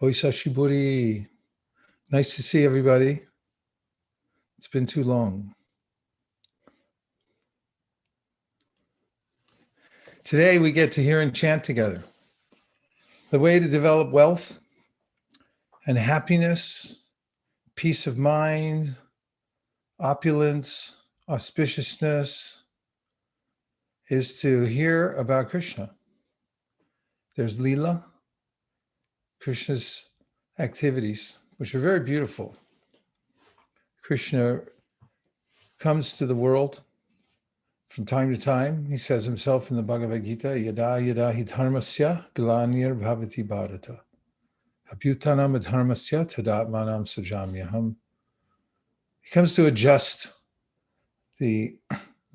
Oisashiburi. Nice to see everybody. It's been too long. Today we get to hear and chant together. The way to develop wealth and happiness, peace of mind, opulence, auspiciousness is to hear about Krishna. There's Leela, Krishna's activities, which are very beautiful. Krishna comes to the world from time to time. He says himself in the Bhagavad Gita, Yada yada hi dharmasya glanir bhavati bharata. Abhyutanam dharmasya tadatmanam sajamyaham. He comes to adjust the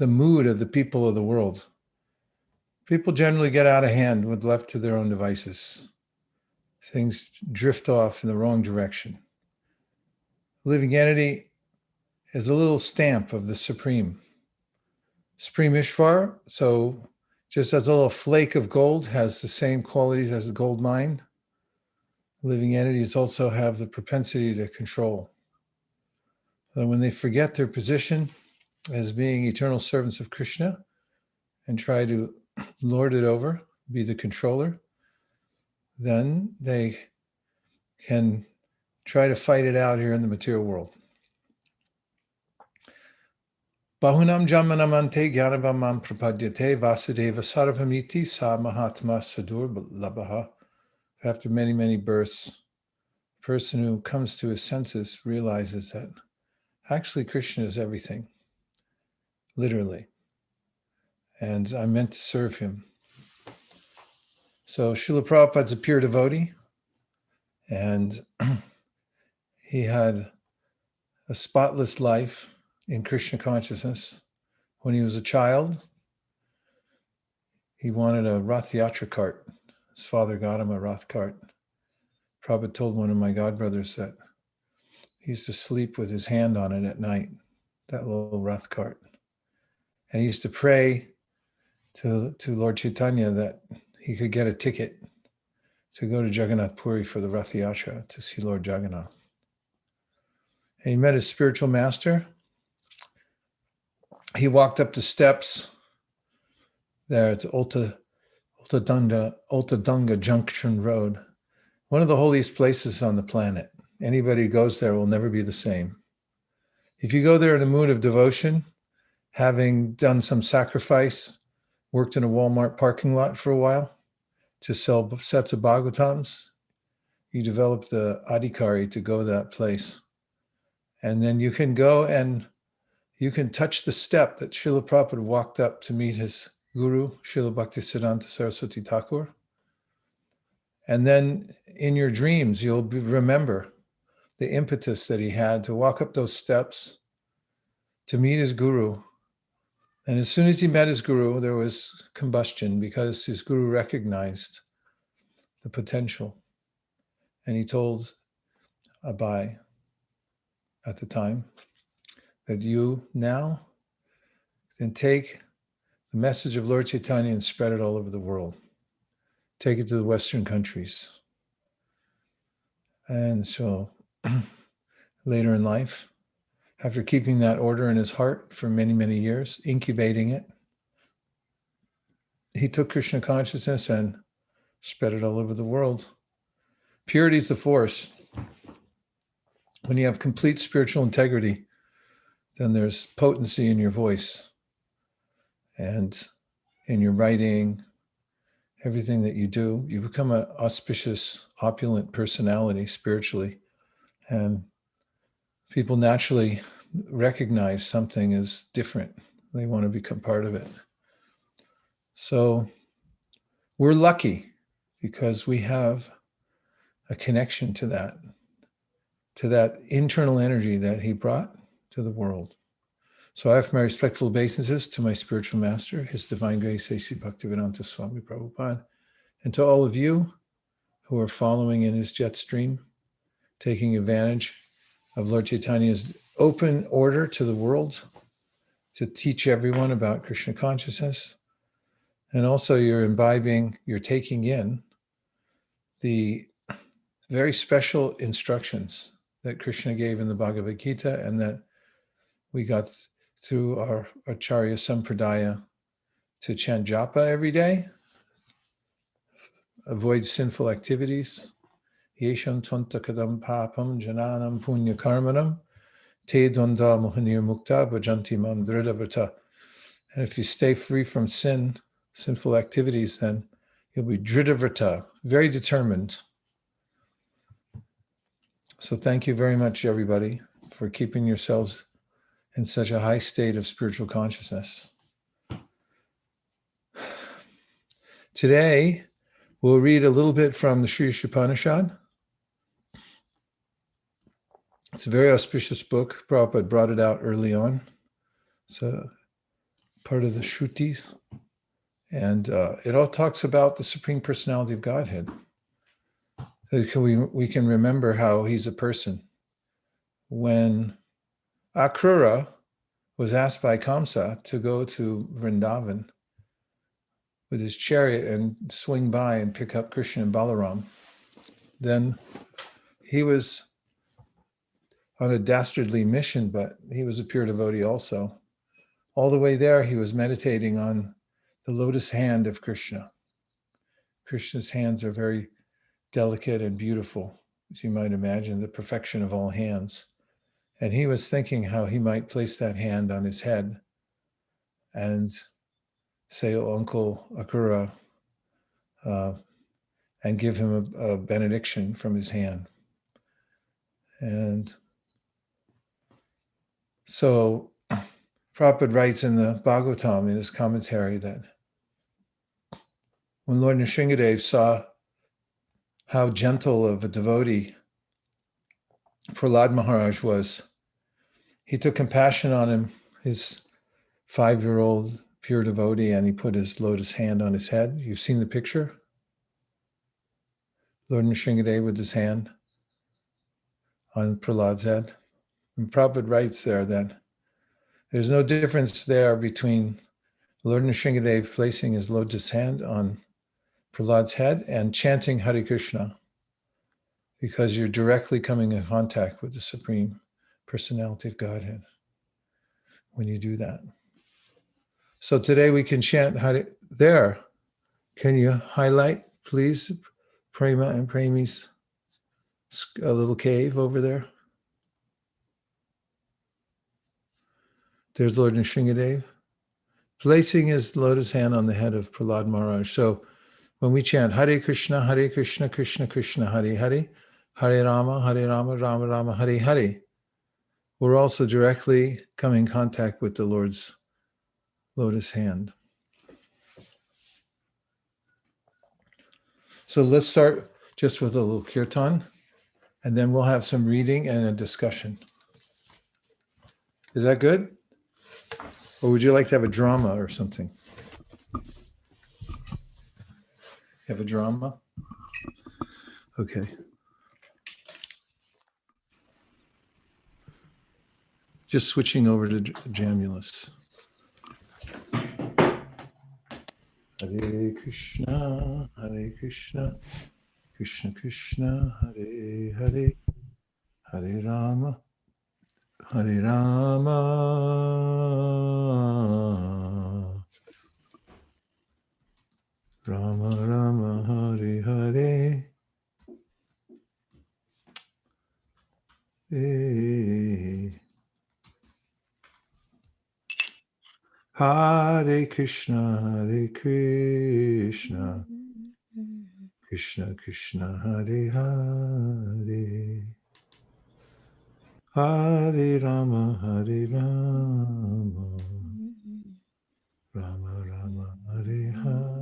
mood of the people of the world. People generally get out of hand when left to their own devices. Things drift off in the wrong direction. Living entity is a little stamp of the Supreme Ishvar. So just as a little flake of gold has the same qualities as the gold mine, living entities also have the propensity to control. And when they forget their position as being eternal servants of Krishna and try to lord it over, be the controller, then they can try to fight it out here in the material world. Bahunam jamanamante gyanavamam prapadyate vasudeva sarvamiti sa mahatma sadur labaha. After many, many births, the person who comes to his senses realizes that actually Krishna is everything, literally. And I'm meant to serve him. So Srila Prabhupada's a pure devotee, and he had a spotless life in Krishna consciousness. When he was a child, he wanted a Rath Yatra cart. His father got him a Rath cart. Prabhupada told one of my godbrothers that he used to sleep with his hand on it at night, that little Rath cart. And he used to pray to Lord Chaitanya that he could get a ticket to go to Jagannath Puri for the Rath Yatra to see Lord Jagannath. And he met his spiritual master. He walked up the steps there at Ultadunga Junction Road, one of the holiest places on the planet. Anybody who goes there will never be the same. If you go there in a mood of devotion, having done some sacrifice, worked in a Walmart parking lot for a while to sell sets of Bhagavatams, you develop the adhikari to go to that place. And then you can go and you can touch the step that Srila Prabhupada walked up to meet his guru, Srila Bhaktisiddhanta Saraswati Thakur. And then in your dreams, you'll remember the impetus that he had to walk up those steps to meet his guru. And as soon as he met his guru, there was combustion because his guru recognized the potential. And he told Abai at the time that you now can take the message of Lord Chaitanya and spread it all over the world. Take it to the Western countries. And so later in life, after keeping that order in his heart for many, many years, incubating it, he took Krishna consciousness and spread it all over the world. Purity is the force. When you have complete spiritual integrity, then there's potency in your voice and in your writing, everything that you do. You become an auspicious, opulent personality spiritually. And people naturally recognize something as different. They want to become part of it. So we're lucky because we have a connection to that internal energy that he brought to the world. So I have my respectful obeisances to my spiritual master, His Divine Grace, A.C. Bhaktivedanta Swami Prabhupada, and to all of you who are following in his jet stream, taking advantage of Lord Chaitanya's open order to the world to teach everyone about Krishna consciousness. And also you're imbibing, you're taking in the very special instructions that Krishna gave in the Bhagavad Gita and that we got through our Acharya Sampradaya to chant japa every day, avoid sinful activities. Yesham tvantakadam papam jananam punya karmanam te dvanda mohanir mukta bhajanti mam dridhavrata. And if you stay free from sinful activities, then you'll be dridhavrata, very determined. So thank you very much, everybody, for keeping yourselves in such a high state of spiritual consciousness. Today, we'll read a little bit from the Sri Ishipanishad. It's a very auspicious book. Prabhupada brought it out early on. It's a part of the Shrutis. And it all talks about the Supreme Personality of Godhead. We can remember how he's a person. When Akrura was asked by Kamsa to go to Vrindavan with his chariot and swing by and pick up Krishna and Balaram, then he was on a dastardly mission, but he was a pure devotee also. All the way there, he was meditating on the lotus hand of Krishna. Krishna's hands are very delicate and beautiful, as you might imagine, the perfection of all hands. And he was thinking how he might place that hand on his head and say, "Oh, Uncle Akura," and give him a benediction from his hand. And so Prabhupada writes in the Bhagavatam, in his commentary, that when Lord Nrsingadev saw how gentle of a devotee Prahlad Maharaj was, he took compassion on him, his 5-year-old pure devotee, and he put his lotus hand on his head. You've seen the picture? Lord Nrsingadev with his hand on Prahlad's head. And Prabhupada writes there that there's no difference there between Lord Nrsingadev placing his lotus hand on Prahlad's head and chanting Hare Krishna, because you're directly coming in contact with the Supreme Personality of Godhead when you do that. So today we can chant Hare. There, can you highlight, please, Prema and Premi's a little cave over there? There's Lord Nrsingadev placing his lotus hand on the head of Prahlad Maharaj. So when we chant Hare Krishna, Krishna Krishna, Hare Hare, Hare Rama, Rama Rama, Hare Hare, we're also directly coming in contact with the Lord's lotus hand. So let's start just with a little kirtan, and then we'll have some reading and a discussion. Is that good? Or would you like to have a drama or something? Have a drama? Okay. Just switching over to Jamulus. Hare Krishna, Krishna Krishna, Hare Hare, Hare Rama, Rama Rama, Hare Hare. Hare Krishna, Krishna Krishna, Hare Hare, Hare Rama, Rama Rama, Hare Hare.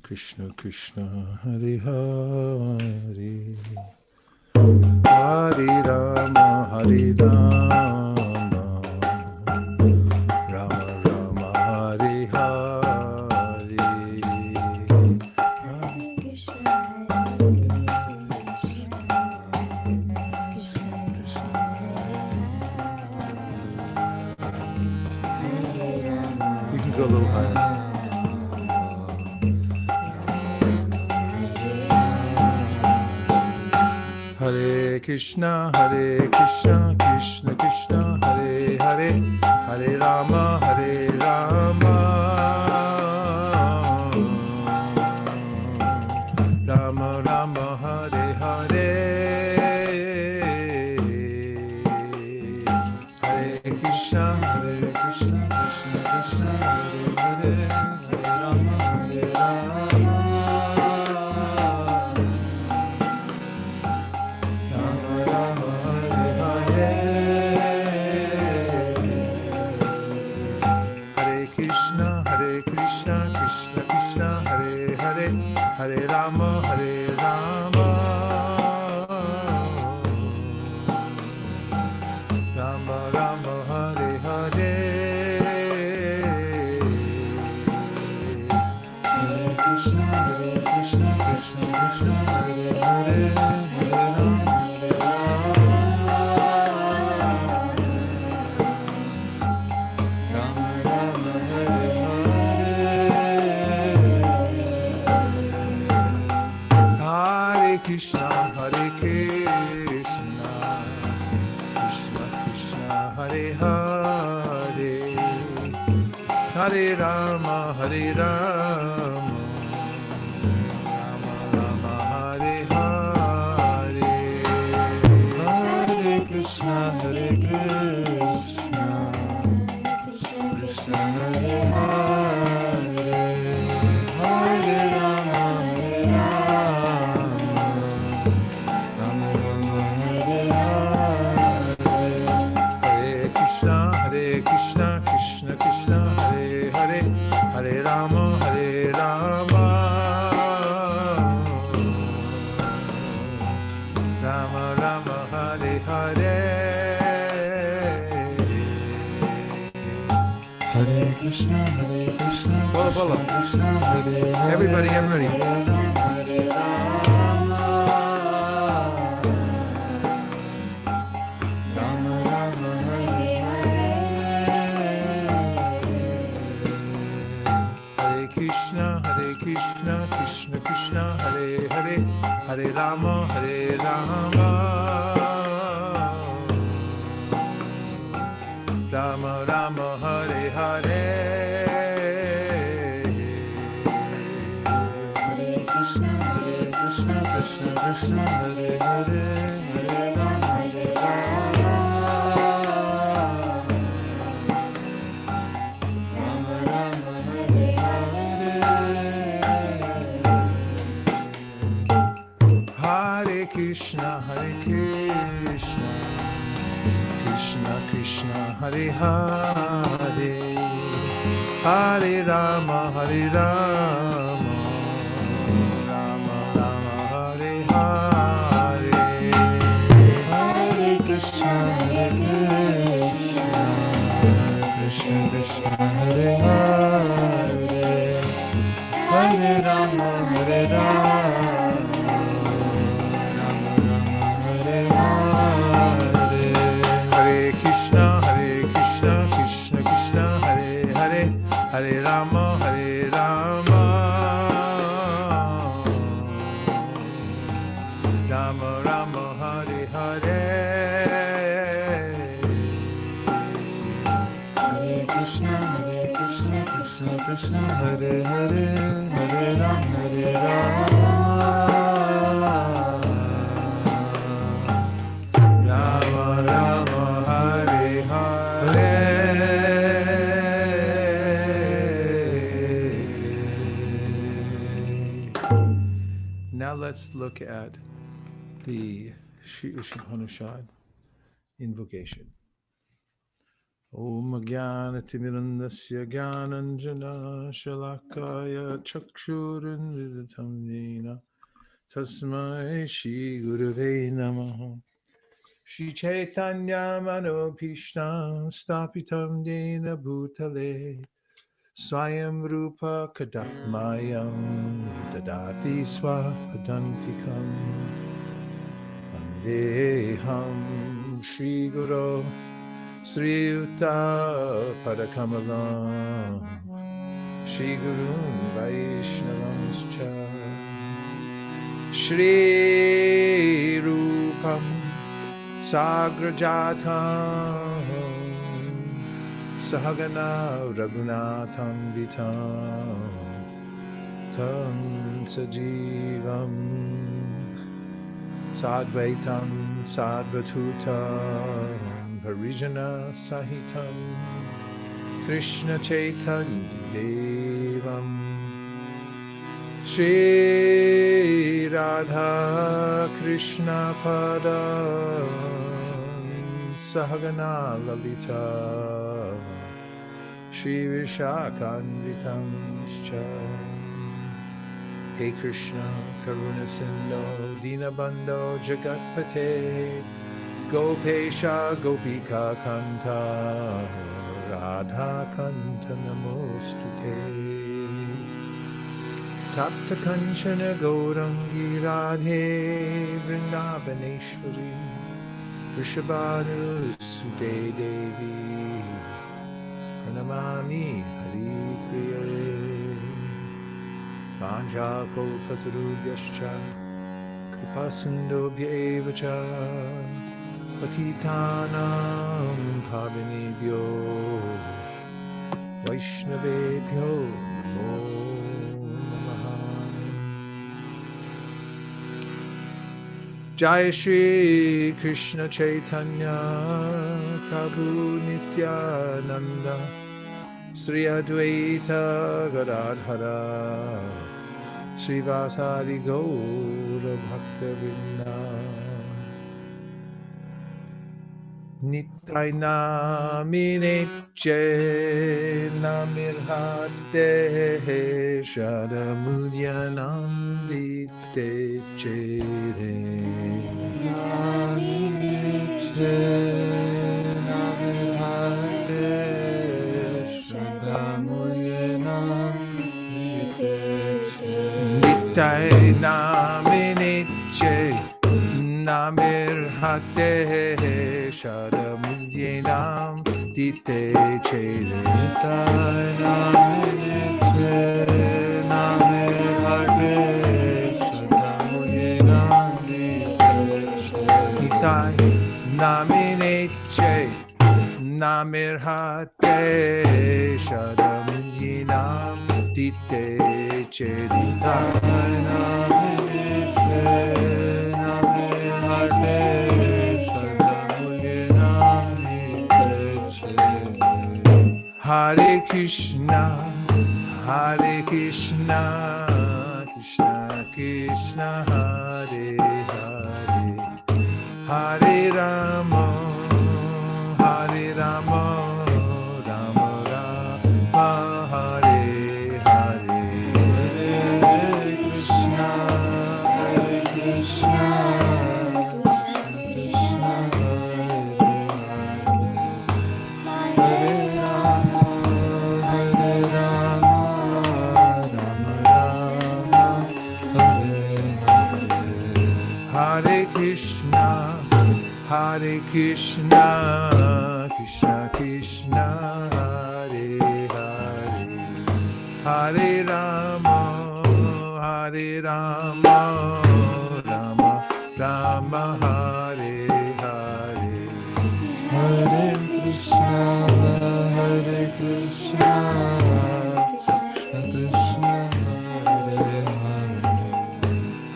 Krishna Krishna, Hare Hare, Hare Rama, Rama Rama, Galohara. Hare Krishna, Krishna Krishna, Hare Hare, Hare Rama, Rama Rama, Hare Hare, Hare Krishna, Krishna Krishna, Hare Hare, Hare Rama, Hare Rama, Hare Rama, Rama Rama, Hare Hare, Hare Krishna, Krishna Krishna, Hare Hare, Hare Rama, Hare Rama, Rama Rama, Hare Krishna, Hare Krishna, Krishna Krishna, Hare Hare, Hare Rama, Hare Rama, Rama Rama, Hare Hare, Hare Krishna, Hare Krishna, Krishna Hare Hare, Hare Rama, Hare Rama, Krishna, Krishna Krishna, Hare Hare, Hare Rama, Hare Rama, Rama Rama, Hare Hare, Hare Krishna, Krishna Krishna, Hare Hare. Everybody, everybody. Hare Rama, Rama Rama, Hare Hare, Hare Krishna, Krishna Krishna, Hare Hare, Hare Rama, Hare Rama, Rama Rama, Hare Hare, Hare Krishna, Krishna Krishna, Hare Hare, Hare Rama, Hare Rama, Rama Rama, Hare Hare, Hare Krishna, Krishna Krishna, Hare Hare, Hare Rama, Hare Rama, Rama Rama, Hare Hare, Hare Krishna, Krishna Krishna, Hare Hare, Hare Rama, Hare Rama, Hare Rama, Hare Rama, Rama Rama, Hare Hare, Hare Krishna, Krishna Krishna, Hare Hare, Hare Rama, Hare Rama, Rama Rama, Hare Hare. Now let's look at the Ishipanishad invocation. Om Jnana Timirandasya Jnananjana Shalakaya Chakshurun Viditam Yena Tasmai Shri Gurave Namaha. Shri Chaitanya Manobhishtam Stapitam Dena Bhutale Swayam Rupa Kadakmayam Dadati Swapadantikam Vandeham Shri Guru Sri Yuta Padakamalam Shri Gurun Vaishnavamscha Shri Rupam Sagrajatam Sahagana Raghunatham Vitam Tam Sajivam Sadvaitam Sadvatutam Harijana Sahitam Krishna Chaitanya Devam Shri Radha Krishna Padam Sahagana Lalita Shri Vishakhanvitam Scha Hey Krishna Karuna Sindho Dinabandho Jagatpate Gopesha Gopika Kanta Radha Kanta Namostute Tapta Kanchana Gaurangi Radhe Vrindavaneshwari Vrishabhanu Sute Devi Pranamami Hari Priya Vanja Kalpatarubhyascha Kripasindobhya Evacha Patitanam Pavanebhyo Vaishnavebhyo Namo Namaha Jai Shri Krishna Chaitanya Prabhu Nityananda Sri Advaita Gadadhara Srivasari Gaura Bhakta Vrinda Nitai Namine Che Namirhate Shadamudyanandite Chere Namine Che Namirhate Shadamudyanandite Chere Nitai Namine Che Namirhate Sharamudyanam Dite Chere Nitai Namine Che Namirhate Sharamudyanam Dite Chere Nitai Namine Che Namirhate Sharamudyanam Dite Chere Nitai Namine Che Hare Krishna, Hare Krishna, Krishna Krishna, Hare Hare, Hare Rama, Hare Rama, Rama Rama, Hare Hare, Hare Krishna, Hare Krishna. Hare Krishna, Krishna Krishna, Hare Hare, Hare Rama, Hare Rama, Rama Rama, Hare Hare, Hare Krishna, Hare Krishna, Krishna Krishna, Hare Hare,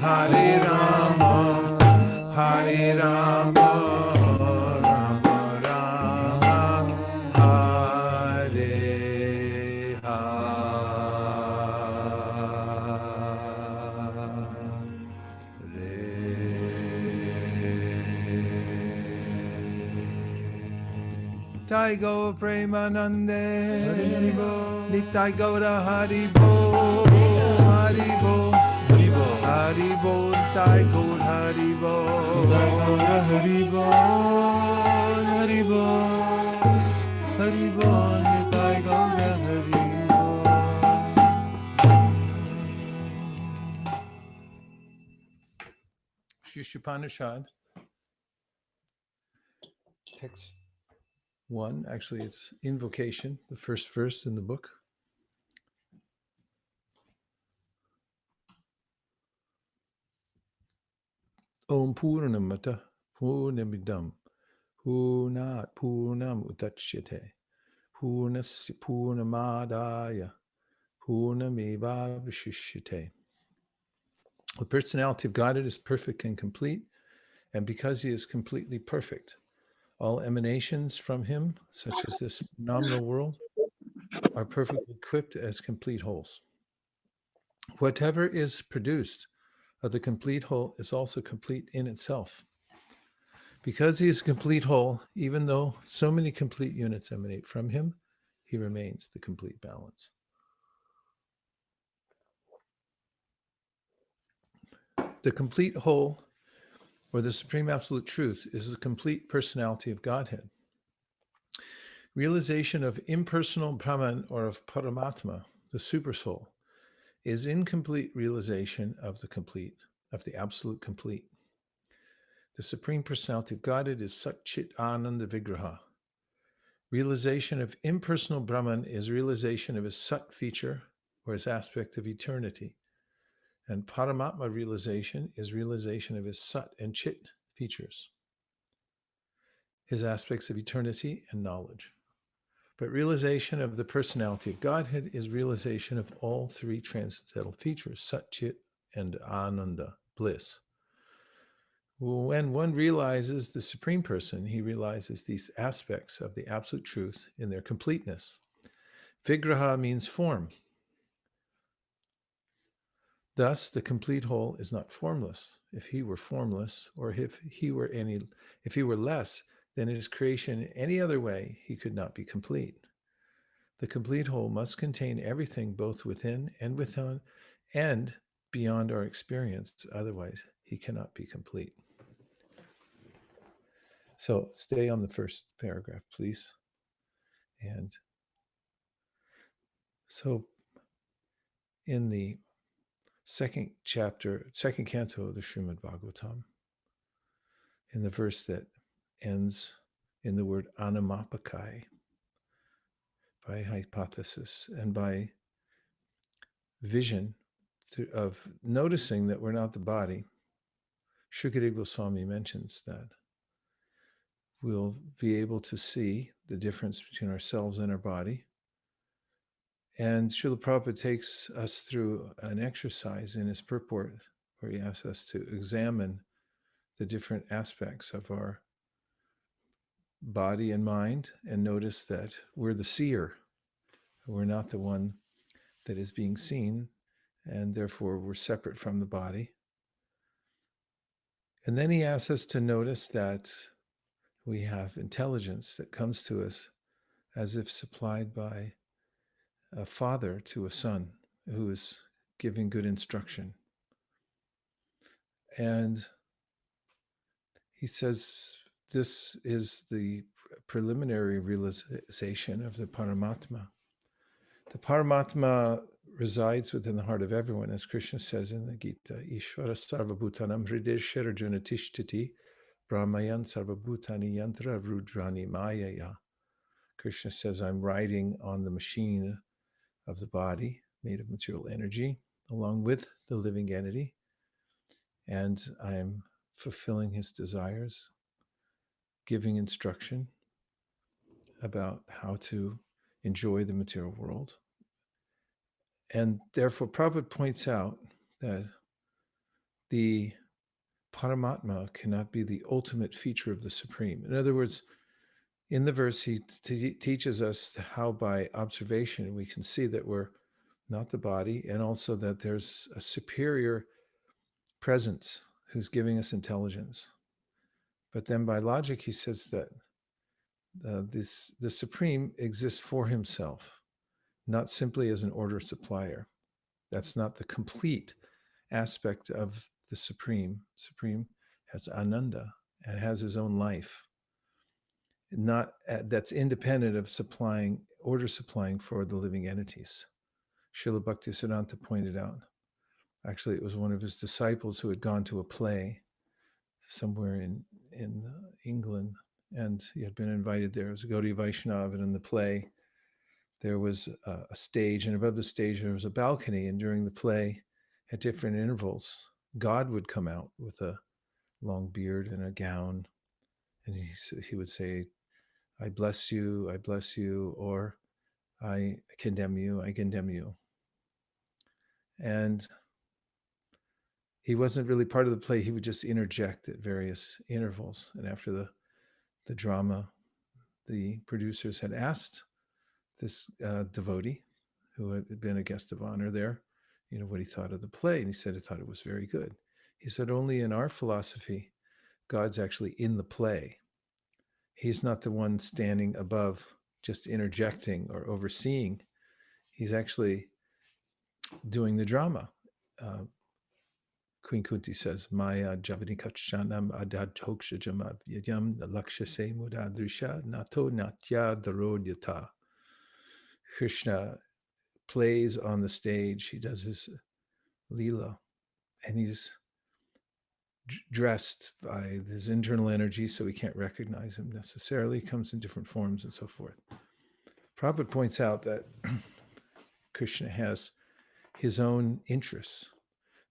Hare Rama, Hare Rama. Nitai Gaur Premanande, Nitai Gaura Haribo, Haribo, Haribo, Haribo, Nitai Gaur Haribo, Nitai Gaura Haribo, Haribo, Haribo, Nitai Gaura Haribo. Ishipanishad, text 1, actually it's invocation, the first verse in the book. Om Purnamata Purnamidam Purnat Purnam Utachyate Purnasya Purnamadaya Purnameva Vishishyate. The personality of Godhead is perfect and complete, and because he is completely perfect, all emanations from him, such as this phenomenal world, are perfectly equipped as complete wholes. Whatever is produced of the complete whole is also complete in itself. Because he is a complete whole, even though so many complete units emanate from him, he remains the complete balance. The complete whole, or the supreme absolute truth, is the complete personality of Godhead. Realization of impersonal Brahman or of Paramatma, the supersoul, is incomplete realization of the absolute complete. The supreme personality of Godhead is Sat Chit Ananda Vigraha. Realization of impersonal Brahman is realization of his Sat feature or his aspect of eternity. And Paramatma realization is realization of his Sat and Chit features, his aspects of eternity and knowledge. But realization of the personality of Godhead is realization of all three transcendental features, Sat, Chit, and Ananda, bliss. When one realizes the Supreme Person, he realizes these aspects of the Absolute Truth in their completeness. Vigraha means form. Thus, the complete whole is not formless. If he were formless, or if he were less than his creation in any other way, he could not be complete. The complete whole must contain everything both within and within and beyond our experience. Otherwise, he cannot be complete. So stay on the first paragraph, please. And so in the second chapter, second canto of the Srimad Bhagavatam, in the verse that ends in the word anamapakai, by hypothesis and by vision of noticing that we're not the body, Shukadeva Goswami mentions that we'll be able to see the difference between ourselves and our body. And Srila Prabhupada takes us through an exercise in his purport where he asks us to examine the different aspects of our body and mind and notice that we're the seer. We're not the one that is being seen, and therefore we're separate from the body. And then he asks us to notice that we have intelligence that comes to us as if supplied by a father to a son who is giving good instruction. And he says this is the preliminary realization of the Paramatma. The Paramatma resides within the heart of everyone, as Krishna says in the Gita, Ishvara sarvabhutanam hrideshya arjuna tishtiti brahmayan sarvabhutani yantra rudrani mayaya. Krishna says, I'm riding on the machine of the body made of material energy, along with the living entity, and I'm fulfilling his desires, giving instruction about how to enjoy the material world. And therefore, Prabhupada points out that the Paramatma cannot be the ultimate feature of the Supreme. In other words, in the verse, he teaches us how by observation we can see that we're not the body, and also that there's a superior presence who's giving us intelligence. But then by logic, he says that the Supreme exists for himself, not simply as an order supplier. That's not the complete aspect of the Supreme. Supreme has Ananda and has his own life. Not that's independent of order supplying for the living entities. Srila Bhaktisiddhanta pointed out. Actually, it was one of his disciples who had gone to a play somewhere in England, and he had been invited there as a Gaudiya Vaishnava, and in the play there was a stage, and above the stage there was a balcony, and during the play, at different intervals, God would come out with a long beard and a gown. And he would say, I bless you, or I condemn you, I condemn you. And he wasn't really part of the play. He would just interject at various intervals. And after the drama, the producers had asked this devotee who had been a guest of honor there, what he thought of the play. And he said he thought it was very good. He said, only in our philosophy, God's actually in the play. He's not the one standing above, just interjecting or overseeing. He's actually doing the drama. Queen Kunti says, Maya Javani Kachanam Adad Hokshajamav Yam Lakshase Mudadrisha Nato Natya Darodyata. Krishna plays on the stage. He does his Leela, and he's dressed by his internal energy, so we can't recognize him necessarily. He comes in different forms and so forth. Prabhupada points out that Krishna has his own interests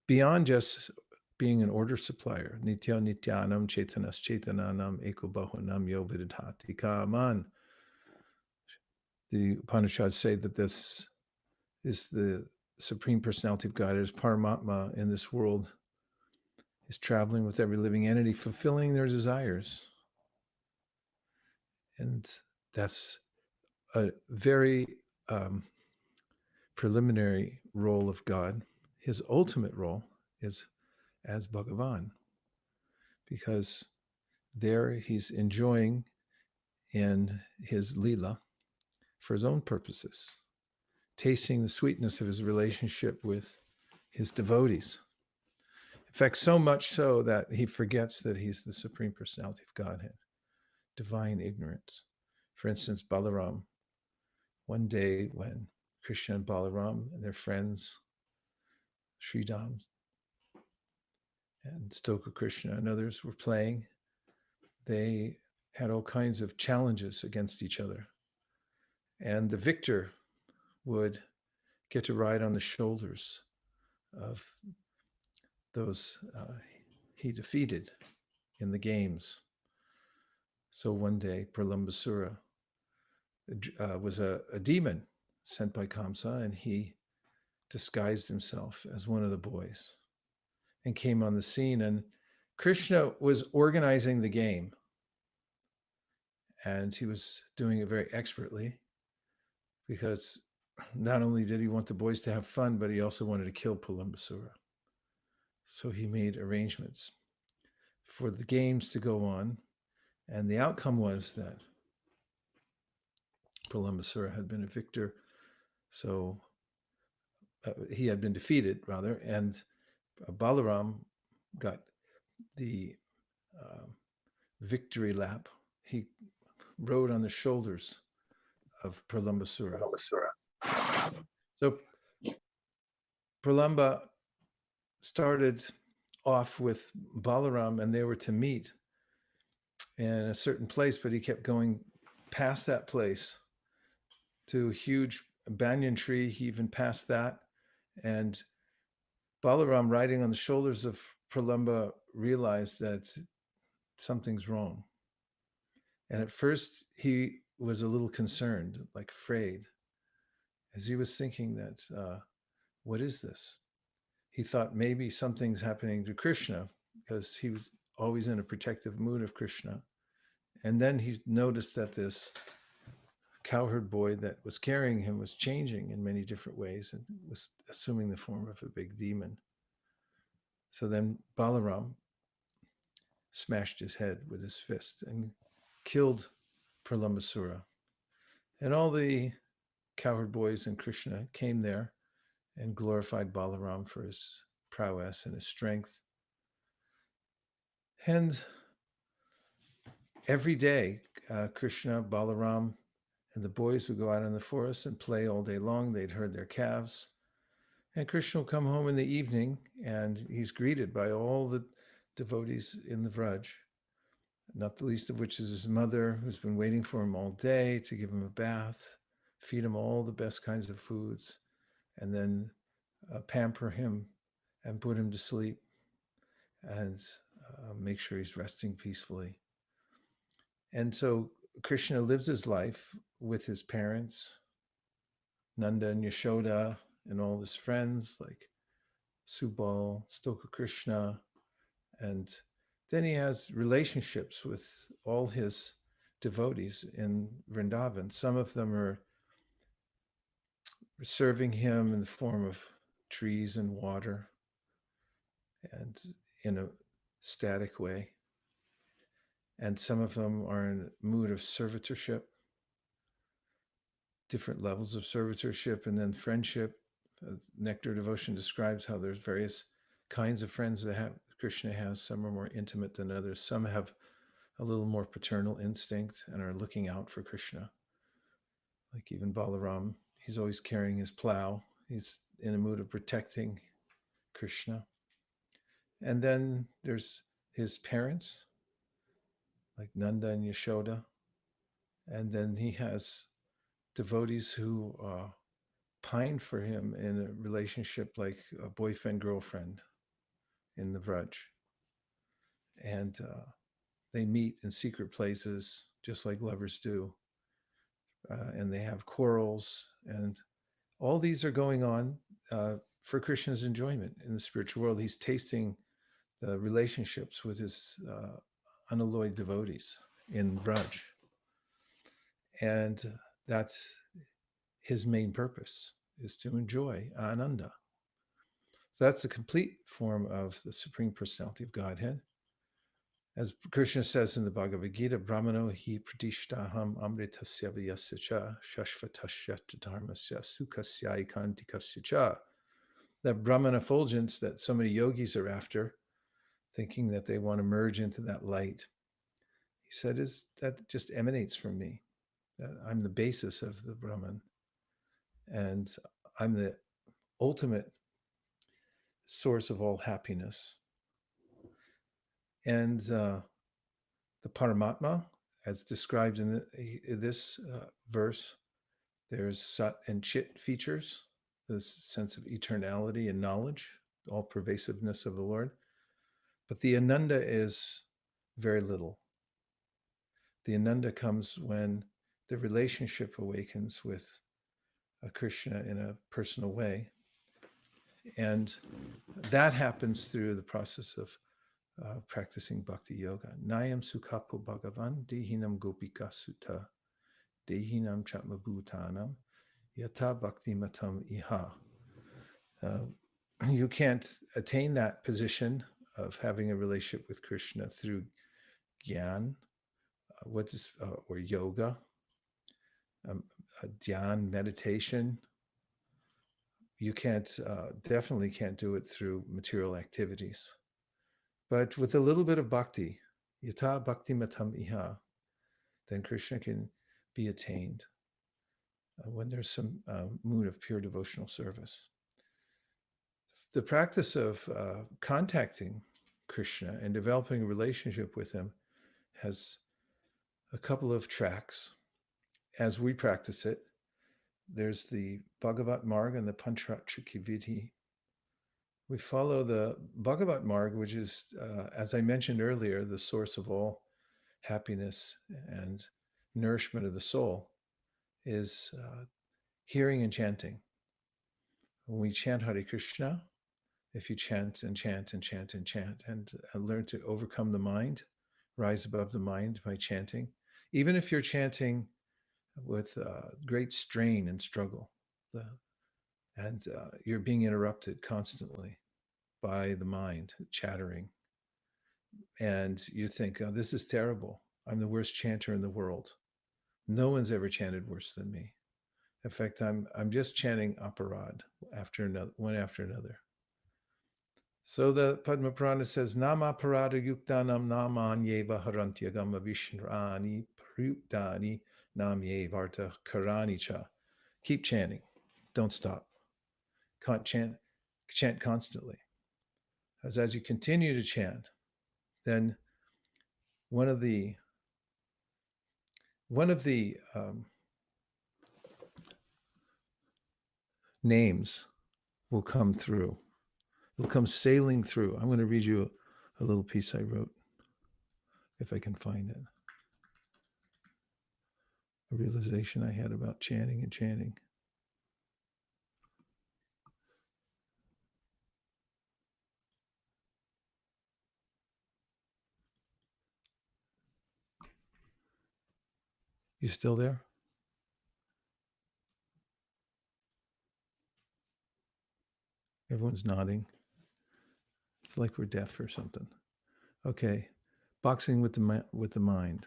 beyond just being an order supplier. Nitya nityanam chetanas chetananam eko bahunam yo vidadhati kaman. The Upanishads say that this is the Supreme Personality of God, as Paramatma in this world, is traveling with every living entity, fulfilling their desires. And that's a very preliminary role of God. His ultimate role is as Bhagavan, because there he's enjoying in his Leela for his own purposes, tasting the sweetness of his relationship with his devotees. In fact, so much so that he forgets that he's the Supreme Personality of Godhead, divine ignorance. For instance, Balaram, one day when Krishna and Balaram and their friends, Sridham and Stoka Krishna and others were playing, they had all kinds of challenges against each other. And the victor would get to ride on the shoulders of those he defeated in the games. So one day, Pralambasura was a demon sent by Kamsa, and he disguised himself as one of the boys and came on the scene. And Krishna was organizing the game, and he was doing it very expertly, because not only did he want the boys to have fun, but he also wanted to kill Pralambasura. So he made arrangements for the games to go on, and the outcome was that Pralambasura had been a victor. So he had been defeated, rather, and Balaram got the victory lap. He rode on the shoulders of Pralambasura. So Pralamba started off with Balaram, and they were to meet in a certain place, but he kept going past that place to a huge banyan tree. He even passed that, and Balaram, riding on the shoulders of Pralamba, realized that something's wrong. And at first he was a little concerned, like afraid, as he was thinking that, what is this? He thought maybe something's happening to Krishna, because he was always in a protective mood of Krishna. And then he noticed that this cowherd boy that was carrying him was changing in many different ways and was assuming the form of a big demon. So then Balaram smashed his head with his fist and killed Pralambasura. And all the cowherd boys and Krishna came there and glorified Balaram for his prowess and his strength. And every day, Krishna, Balaram, and the boys would go out in the forest and play all day long. They'd herd their calves. And Krishna will come home in the evening, and he's greeted by all the devotees in the Vraj, not the least of which is his mother, who's been waiting for him all day to give him a bath, feed him all the best kinds of foods, and then pamper him and put him to sleep. And make sure he's resting peacefully. And so Krishna lives his life with his parents, Nanda and Yashoda, and all his friends like Subal, Stoka Krishna, and then he has relationships with all his devotees in Vrindavan. Some of them are serving him in the form of trees and water and in a static way. And some of them are in a mood of servitorship, different levels of servitorship, and then friendship. Nectar Devotion describes how there's various kinds of friends that Krishna has. Some are more intimate than others. Some have a little more paternal instinct and are looking out for Krishna. Like even Balaram, he's always carrying his plow. He's in a mood of protecting Krishna. And then there's his parents, like Nanda and Yashoda. And then he has devotees who pine for him in a relationship like a boyfriend-girlfriend in the Vraj. And they meet in secret places, just like lovers do. And they have quarrels. And all these are going on for Krishna's enjoyment in the spiritual world. He's tasting the relationships with his unalloyed devotees in Vraj. And that's his main purpose, is to enjoy Ananda. So that's the complete form of the Supreme Personality of Godhead. As Krishna says in the Bhagavad Gita, Brahmano hi pratishtaham amritasya vyasya cha shashvatasya dharmasya sukhasya ikantikasya cha. That Brahman effulgence that so many yogis are after, thinking that they want to merge into that light, he said, is that just emanates from me. That I'm the basis of the Brahman. And I'm the ultimate source of all happiness. And the Paramatma, as described in this verse, there's Sat and Chit features, this sense of eternality and knowledge, all pervasiveness of the Lord. But the Ananda is very little. The Ananda comes when the relationship awakens with Krishna in a personal way. And that happens through the process of practicing bhakti yoga. Nayam sukhapo bhagavan dehinam gopika sutta dehinam chatmabhutanam yata bhakti matam iha. You can't attain that position of having a relationship with Krishna through gyan, or yoga, dhyan, meditation. You definitely can't do it through material activities. But with a little bit of bhakti, yata bhakti matam iha, then Krishna can be attained when there's some mood of pure devotional service. The practice of contacting Krishna and developing a relationship with him has a couple of tracks. As we practice it, there's the Bhagavat Marg and the Pancharatriki Vidhi. We follow the Bhagavat Marg, which is, as I mentioned earlier, the source of all happiness and nourishment of the soul, is hearing and chanting. When we chant Hare Krishna, if you chant and chant and chant and chant and learn to overcome the mind, rise above the mind by chanting, even if you're chanting with great strain and struggle, and you're being interrupted constantly by the mind chattering, and you think, oh, this is terrible. I'm the worst chanter in the world. No one's ever chanted worse than me. In fact, I'm just chanting aparad after another, one after another. So the Padma Purana says, Nama parada yuktanam namanyeva harantyagama vishrani prayuktani namye varta karani cha. Keep chanting. Don't stop. Chant constantly. As you continue to chant, then one of the names will come through. It'll come sailing through. I'm going to read you a little piece I wrote, if I can find it. A realization I had about chanting and chanting. You still there? Everyone's nodding. It's like we're deaf or something. Okay, boxing with the mind.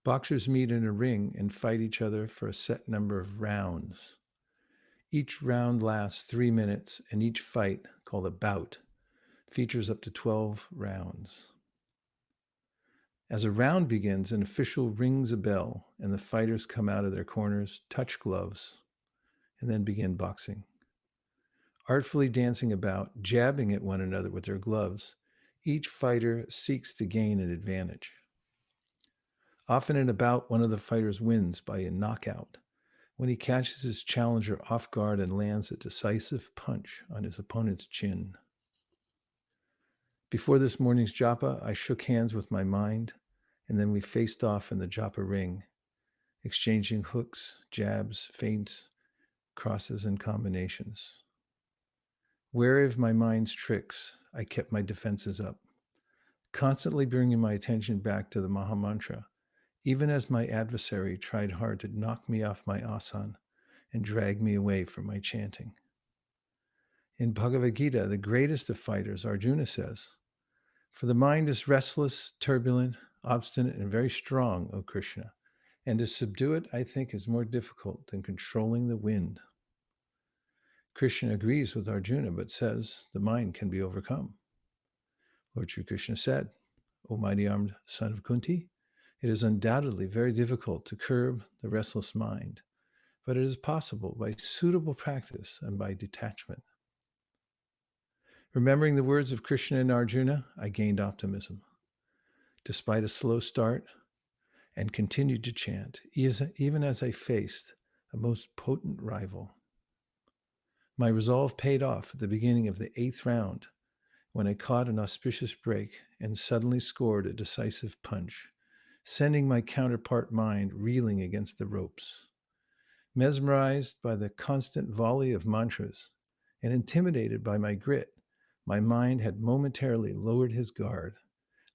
Boxers meet in a ring and fight each other for a set number of rounds. Each round lasts 3 minutes, and each fight, called a bout, features up to 12 rounds. As a round begins, an official rings a bell, and the fighters come out of their corners, touch gloves, and then begin boxing. Artfully dancing about, jabbing at one another with their gloves, each fighter seeks to gain an advantage. Often in a bout, one of the fighters wins by a knockout when he catches his challenger off guard and lands a decisive punch on his opponent's chin. Before this morning's japa, I shook hands with my mind, and then we faced off in the japa ring, exchanging hooks, jabs, feints, crosses, and combinations. Wary of my mind's tricks, I kept my defenses up, constantly bringing my attention back to the Maha Mantra, even as my adversary tried hard to knock me off my asana and drag me away from my chanting. In Bhagavad Gita, the greatest of fighters, Arjuna says, "For the mind is restless, turbulent, obstinate, and very strong, O Krishna, and to subdue it, I think, is more difficult than controlling the wind." Krishna agrees with Arjuna, but says the mind can be overcome. Lord Sri Krishna said, "O mighty armed son of Kunti, it is undoubtedly very difficult to curb the restless mind, but it is possible by suitable practice and by detachment." Remembering the words of Krishna and Arjuna, I gained optimism. Despite a slow start, and continued to chant, even as I faced a most potent rival. My resolve paid off at the beginning of the 8th round when I caught an auspicious break and suddenly scored a decisive punch, sending my counterpart mind reeling against the ropes. Mesmerized by the constant volley of mantras and intimidated by my grit, my mind had momentarily lowered his guard,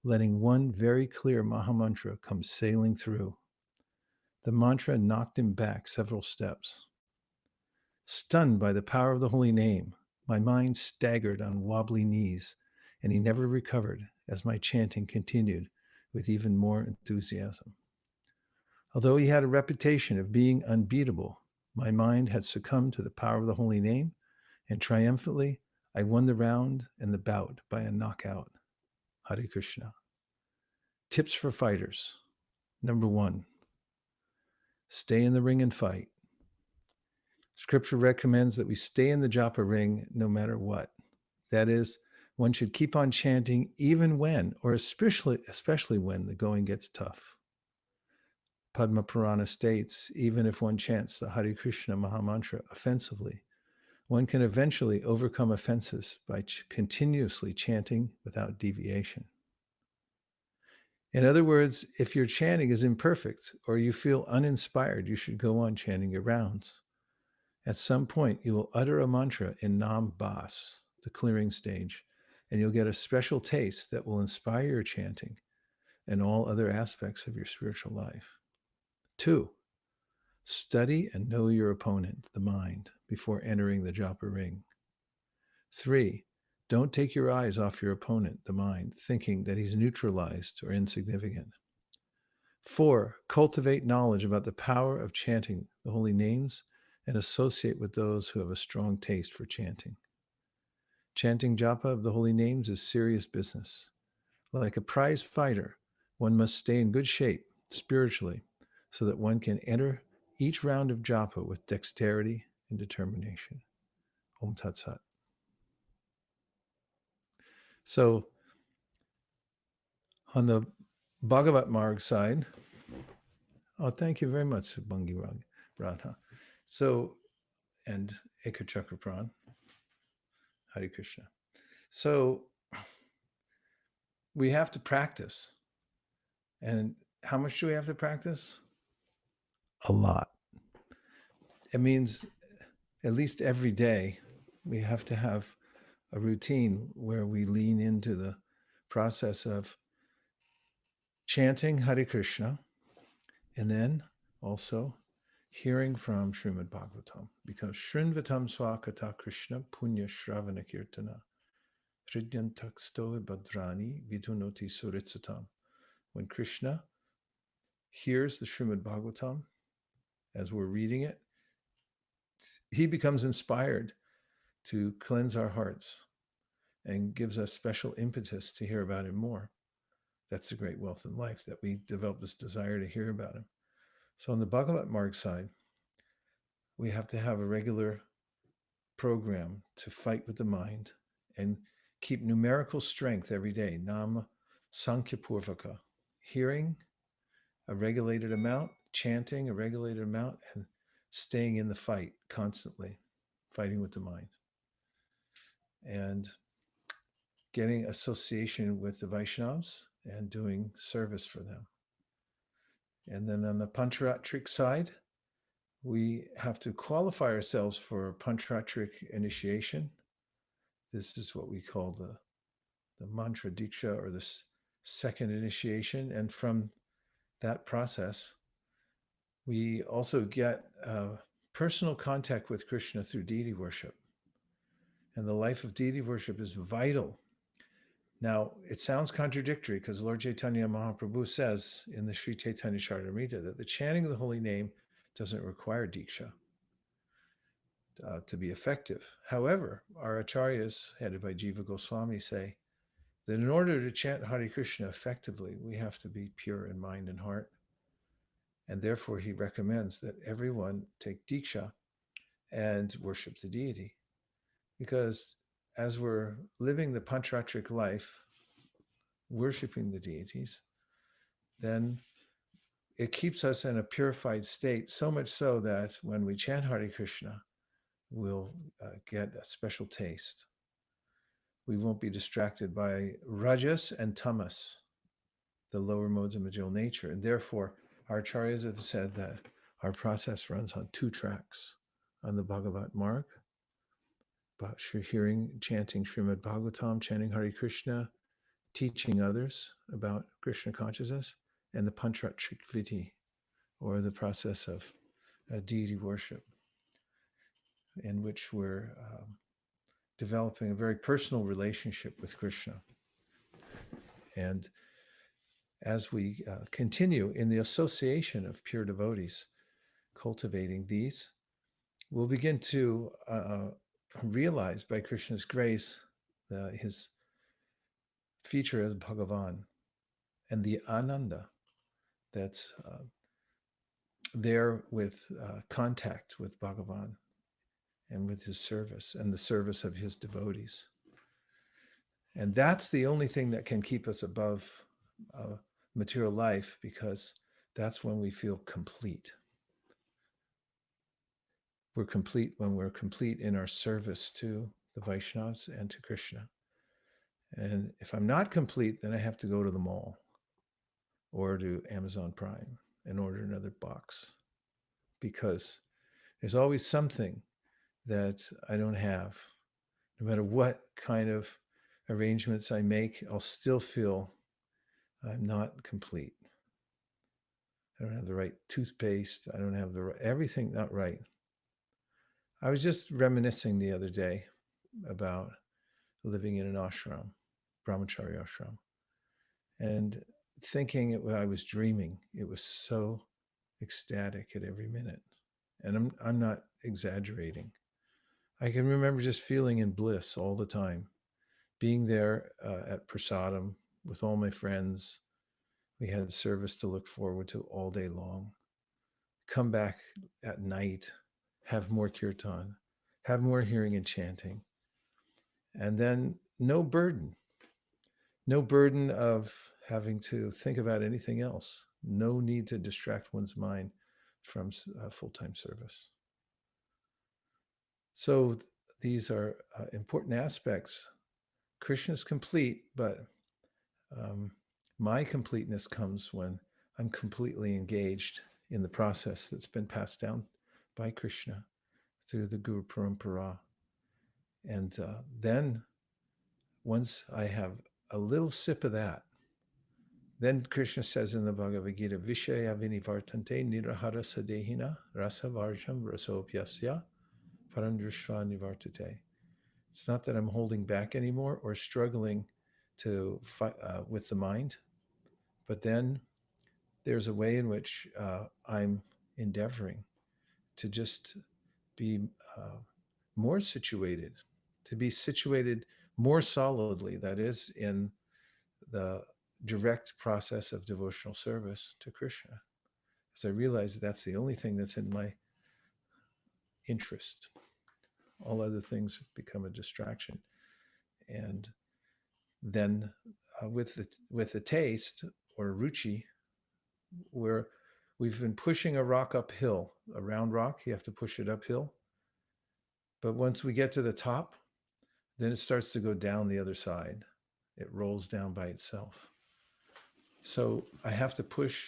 letting one very clear Mahamantra come sailing through. The mantra knocked him back several steps. Stunned by the power of the holy name, my mind staggered on wobbly knees, and he never recovered as my chanting continued with even more enthusiasm. Although he had a reputation of being unbeatable, my mind had succumbed to the power of the holy name, and triumphantly, I won the round and the bout by a knockout. Hare Krishna. Tips for fighters. Number 1, stay in the ring and fight. Scripture recommends that we stay in the japa ring no matter what. That is, one should keep on chanting even when, or especially when the going gets tough. Padma Purana states, even if one chants the Hare Krishna Mahamantra offensively, one can eventually overcome offenses by continuously chanting without deviation. In other words, if your chanting is imperfect or you feel uninspired, you should go on chanting your rounds. At some point, you will utter a mantra in Nam Bas, the clearing stage, and you'll get a special taste that will inspire your chanting and all other aspects of your spiritual life. 2, study and know your opponent, the mind, before entering the japa ring. 3, don't take your eyes off your opponent, the mind, thinking that he's neutralized or insignificant. 4, cultivate knowledge about the power of chanting the holy names and associate with those who have a strong taste for chanting. Chanting japa of the holy names is serious business. Like a prize fighter, one must stay in good shape spiritually so that one can enter each round of japa with dexterity and determination. Om Tat Sat. So, on the Bhagavat Marg side, thank you very much, Subhangi Radha. So, and Eka Chakra Pran. Hare Krishna. So we have to practice. And how much do we have to practice? A lot. It means at least every day we have to have a routine where we lean into the process of chanting Hare Krishna and then also hearing from Srimad Bhagavatam, because Shrinvatam Swakata Krishna Punya Shravana Kirtana Hridyantaksto Badrani Vidunoti Suritsatam. When Krishna hears the Srimad Bhagavatam as we're reading it, he becomes inspired to cleanse our hearts and gives us special impetus to hear about him more. That's the great wealth in life, that we develop this desire to hear about him. So on the Bhagavat Marg side, we have to have a regular program to fight with the mind and keep numerical strength every day. Nama Sankhya Purvaka, hearing a regulated amount, chanting a regulated amount, and staying in the fight constantly, fighting with the mind. And getting association with the Vaishnavas and doing service for them. And then on the Pancharatric side, we have to qualify ourselves for Pancharatric initiation. This is what we call the mantra diksha, or the second initiation. And from that process, we also get personal contact with Krishna through deity worship. And the life of deity worship is vital. Now, it sounds contradictory because Lord Chaitanya Mahaprabhu says in the Sri Chaitanya Charitamrita that the chanting of the holy name doesn't require diksha to be effective. However, our acharyas, headed by Jiva Goswami, say that in order to chant Hare Krishna effectively, we have to be pure in mind and heart. And therefore, he recommends that everyone take diksha and worship the deity. Because as we're living the Pancharatric life, worshiping the deities, then it keeps us in a purified state, so much so that when we chant Hare Krishna, we'll get a special taste. We won't be distracted by rajas and tamas, the lower modes of material nature. And therefore, our acharyas have said that our process runs on 2 tracks. On the Bhagavat Marg, hearing, chanting Srimad Bhagavatam, chanting Hare Krishna, teaching others about Krishna consciousness, and the Pancharatric Vidhi, or the process of deity worship, in which we're developing a very personal relationship with Krishna. And as we continue in the association of pure devotees, cultivating these, we'll begin to realize by Krishna's grace his feature as Bhagavan and the Ananda that's there with contact with Bhagavan and with his service and the service of his devotees. And that's the only thing that can keep us above material life, because that's when we feel complete. We're complete when we're complete in our service to the Vaishnavas and to Krishna. And if I'm not complete, then I have to go to the mall or to Amazon Prime and order another box, because there's always something that I don't have. No matter what kind of arrangements I make, I'll still feel I'm not complete. I don't have the right toothpaste. I don't have the right, everything not right. I was just reminiscing the other day about living in an ashram, brahmachari ashram, and thinking I was dreaming. It was so ecstatic at every minute. And I'm not exaggerating. I can remember just feeling in bliss all the time, being there at Prasadam with all my friends. We had service to look forward to all day long. Come back at night, have more kirtan, have more hearing and chanting. And then no burden of having to think about anything else. No need to distract one's mind from full-time service. So these are important aspects. Krishna is complete, but my completeness comes when I'm completely engaged in the process that's been passed down by Krishna through the Guru Parampara. And then once I have a little sip of that, then Krishna says in the Bhagavad Gita, Vishaya vinivartante nirahara sadehina rasa varjam rasopyasya parandrushva nivartate. It's not that I'm holding back anymore or struggling to fight with the mind, but then there's a way in which I'm endeavoring to just be more situated, to be situated more solidly, that is, in the direct process of devotional service to Krishna. As I realize that's the only thing that's in my interest. All other things become a distraction. And then with the taste or ruchi, where we've been pushing a rock uphill, a round rock, you have to push it uphill. But once we get to the top, then it starts to go down the other side. It rolls down by itself. So I have to push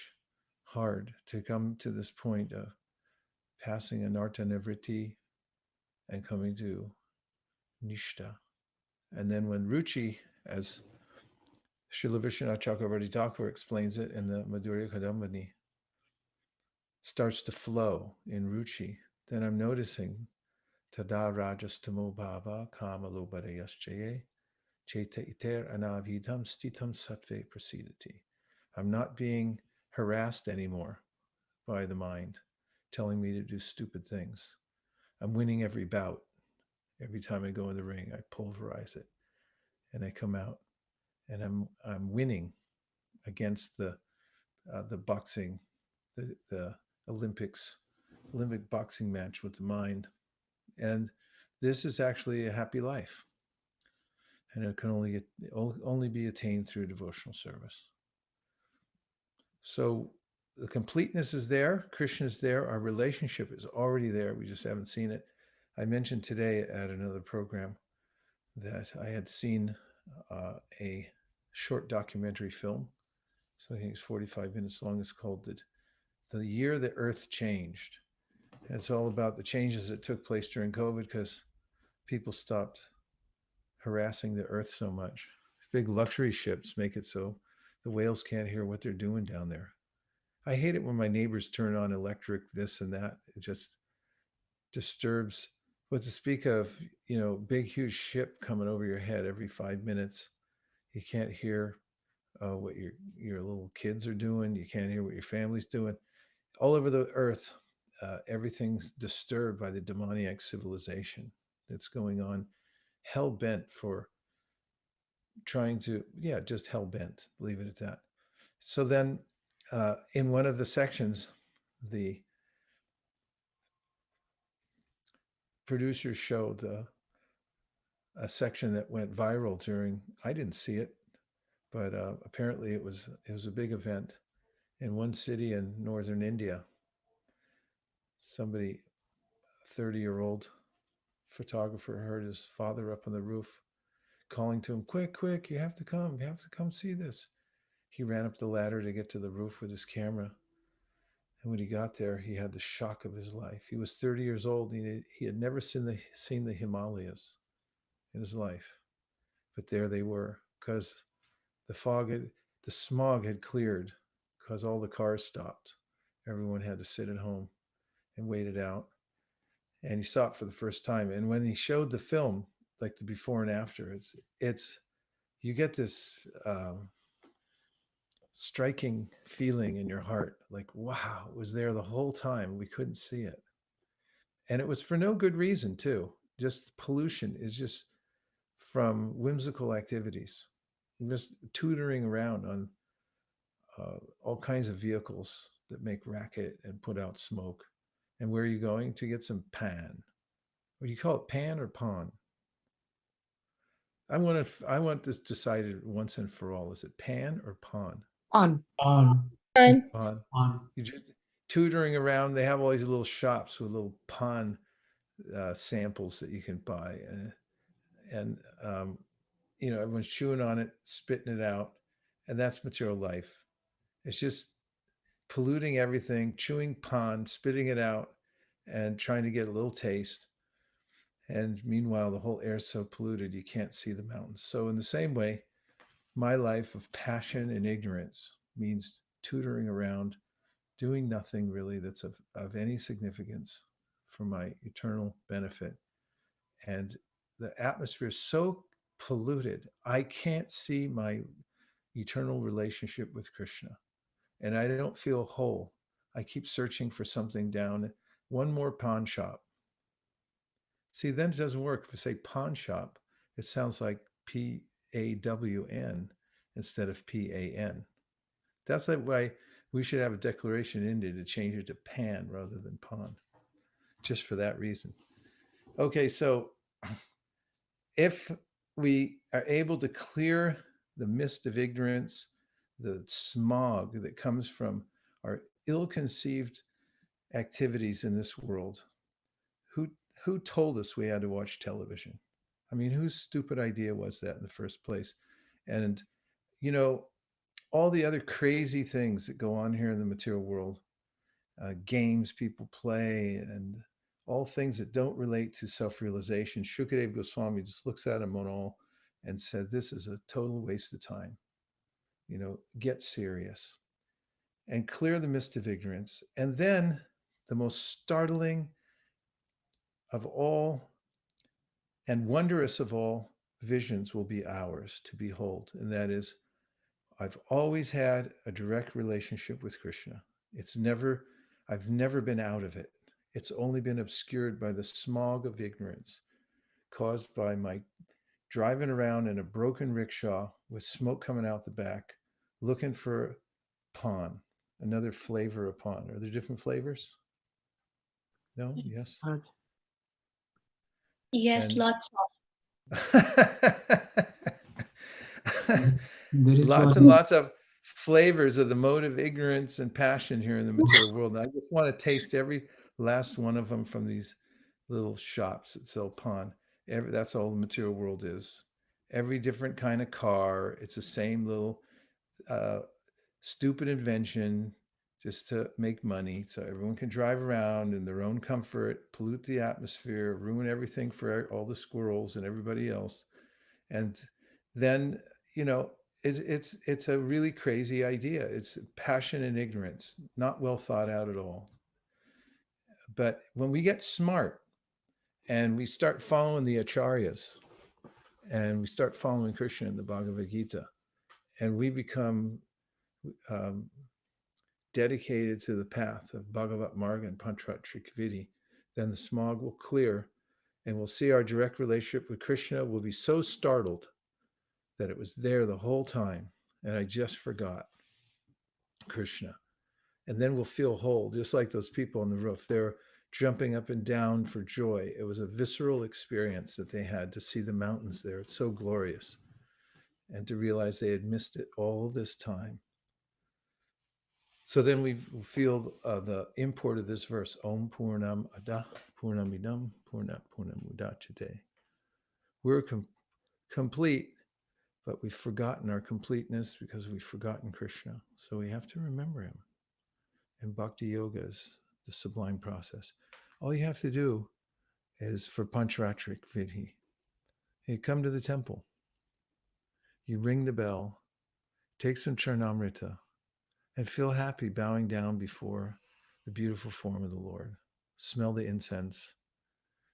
hard to come to this point of passing anartha nivritti and coming to nishta. And then when ruchi, as Srila Vishwanath Chakravarti Thakur explains it in the Madhurya Kadambini, starts to flow in ruchi, then I'm noticing tada rajastamo bhava kama lobarayaschaye cheta iter anavidham stitam sattve prasidati. I'm not being harassed anymore by the mind telling me to do stupid things. I'm winning every bout. Every time I go in the ring, I pulverize it and I come out and I'm winning against the boxing, the Olympic boxing match with the mind. And this is actually a happy life. And it can only be attained through devotional service. So the completeness is there. Krishna is there. Our relationship is already there. We just haven't seen it. I mentioned today at another program that I had seen a short documentary film. So I think it's 45 minutes long. It's called The Year the Earth Changed. And it's all about the changes that took place during COVID because people stopped harassing the earth so much. Big luxury ships make it so the whales can't hear what they're doing down there. I hate it when my neighbors turn on electric this and that. It just disturbs. But to speak of, big, huge ship coming over your head every 5 minutes, you can't hear what your little kids are doing. You can't hear what your family's doing. All over the earth, everything's disturbed by the demoniac civilization that's going on, hell-bent for trying to, just hell-bent, leave it at that. So then in one of the sections, the producers showed a section that went viral during, I didn't see it, but apparently it was a big event in one city in northern India. Somebody, a 30-year-old photographer, heard his father up on the roof calling to him, quick, you have to come see this. He ran up the ladder to get to the roof with his camera. And when he got there, he had the shock of his life. He was 30 years old. He had never seen the Himalayas in his life. But there they were, because the smog had cleared, because all the cars stopped. Everyone had to sit at home and wait it out. And he saw it for the first time. And when he showed the film, like the before and after, it's you get this striking feeling in your heart, like, wow, it was there the whole time. We couldn't see it. And it was for no good reason, too. Just pollution is just from whimsical activities, just tutoring around on all kinds of vehicles that make racket and put out smoke. And where are you going? To get some pan. What do you call it, pan or pawn? I want this decided once and for all. Is it pan or pawn? On. Fine. Pawn. You just tutoring around. They have all these little shops with little pawn samples that you can buy, and everyone's chewing on it, spitting it out, and that's material life. It's just polluting everything, chewing pan, spitting it out, and trying to get a little taste. And meanwhile, the whole air is so polluted you can't see the mountains. So in the same way, my life of passion and ignorance means tutoring around, doing nothing really that's of any significance for my eternal benefit. And the atmosphere is so polluted, I can't see my eternal relationship with Krishna. And I don't feel whole. I keep searching for something down. One more pawn shop. See, then it doesn't work. If you say pawn shop, it sounds like PAWN instead of PAN. That's like why we should have a declaration in India to change it to pan rather than pawn, just for that reason. Okay, so if we are able to clear the mist of ignorance, the smog that comes from our ill-conceived activities in this world, who told us we had to watch television? I mean, whose stupid idea was that in the first place? And you know, all the other crazy things that go on here in the material world, games people play, and all things that don't relate to self-realization. Shukadeva Goswami just looks at them all and said, "This is a total waste of time. Get serious and clear the mist of ignorance." And then the most startling of all and wondrous of all visions will be ours to behold. And that is, I've always had a direct relationship with Krishna. I've never been out of it. It's only been obscured by the smog of ignorance caused by my driving around in a broken rickshaw with smoke coming out the back, looking for pan, another flavor of pan. Are there different flavors? No? Yes? Yes, And lots of. lots and lots of flavors of the mode of ignorance and passion here in the material world. And I just want to taste every last one of them from these little shops that sell pan. That's all the material world is. Every different kind of car. It's the same little stupid invention just to make money so everyone can drive around in their own comfort, pollute the atmosphere, ruin everything for all the squirrels and everybody else. And then, it's a really crazy idea. It's passion and ignorance, not well thought out at all. But when we get smart and we start following the acharyas and we start following Krishna in the Bhagavad Gita, and we become dedicated to the path of Bhagavat Marga and Panchratrik Vidhi, then the smog will clear and we'll see our direct relationship with Krishna. We'll be so startled that it was there the whole time and I just forgot Krishna. And then we'll feel whole, just like those people on the roof. They're jumping up and down for joy. It was a visceral experience that they had to see the mountains there. It's so glorious. And to realize they had missed it all this time. So then we feel the import of this verse, Om Purnam Adah Purnamidam Purnat Purnamudachate. We're complete, but we've forgotten our completeness because we've forgotten Krishna. So we have to remember him. And Bhakti Yoga is the sublime process. All you have to do is for Panchratrik Vidhi. You come to the temple. You ring the bell, take some Charnamrita, and feel happy bowing down before the beautiful form of the Lord. Smell the incense.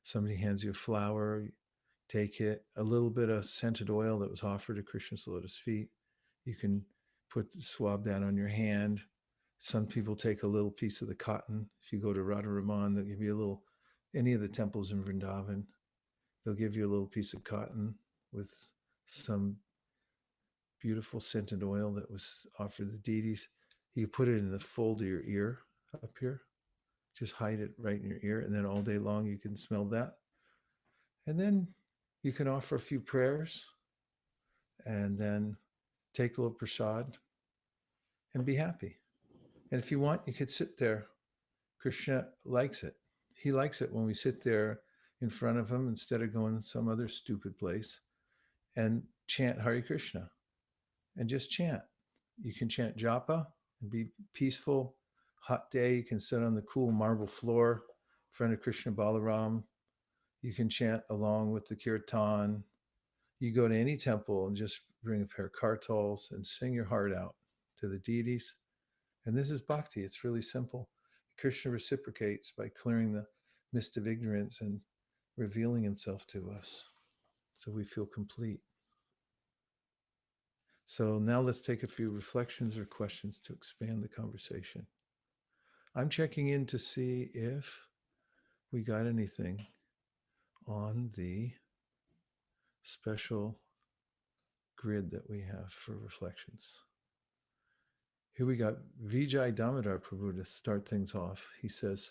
Somebody hands you a flower, take it, a little bit of scented oil that was offered to Krishna's lotus feet. You can put the swab down on your hand. Some people take a little piece of the cotton. If you go to Radharaman, they'll give you a little, any of the temples in Vrindavan, they'll give you a little piece of cotton with some beautiful scented oil that was offered to the deities. You put it in the fold of your ear up here. Just hide it right in your ear. And then all day long you can smell that. And then you can offer a few prayers and then take a little prasad and be happy. And if you want, you could sit there. Krishna likes it. He likes it when we sit there in front of him instead of going some other stupid place, and chant Hare Krishna and just chant. You can chant japa and be peaceful. Hot day, you can sit on the cool marble floor in front of Krishna Balaram. You can chant along with the kirtan. You go to any temple and just bring a pair of kartals and sing your heart out to the deities. And this is bhakti. It's really simple. Krishna reciprocates by clearing the mist of ignorance and revealing himself to us so we feel complete. So now let's take a few reflections or questions to expand the conversation. I'm checking in to see if we got anything on the special grid that we have for reflections. Here we got Vijay Damodar Prabhu to start things off. He says,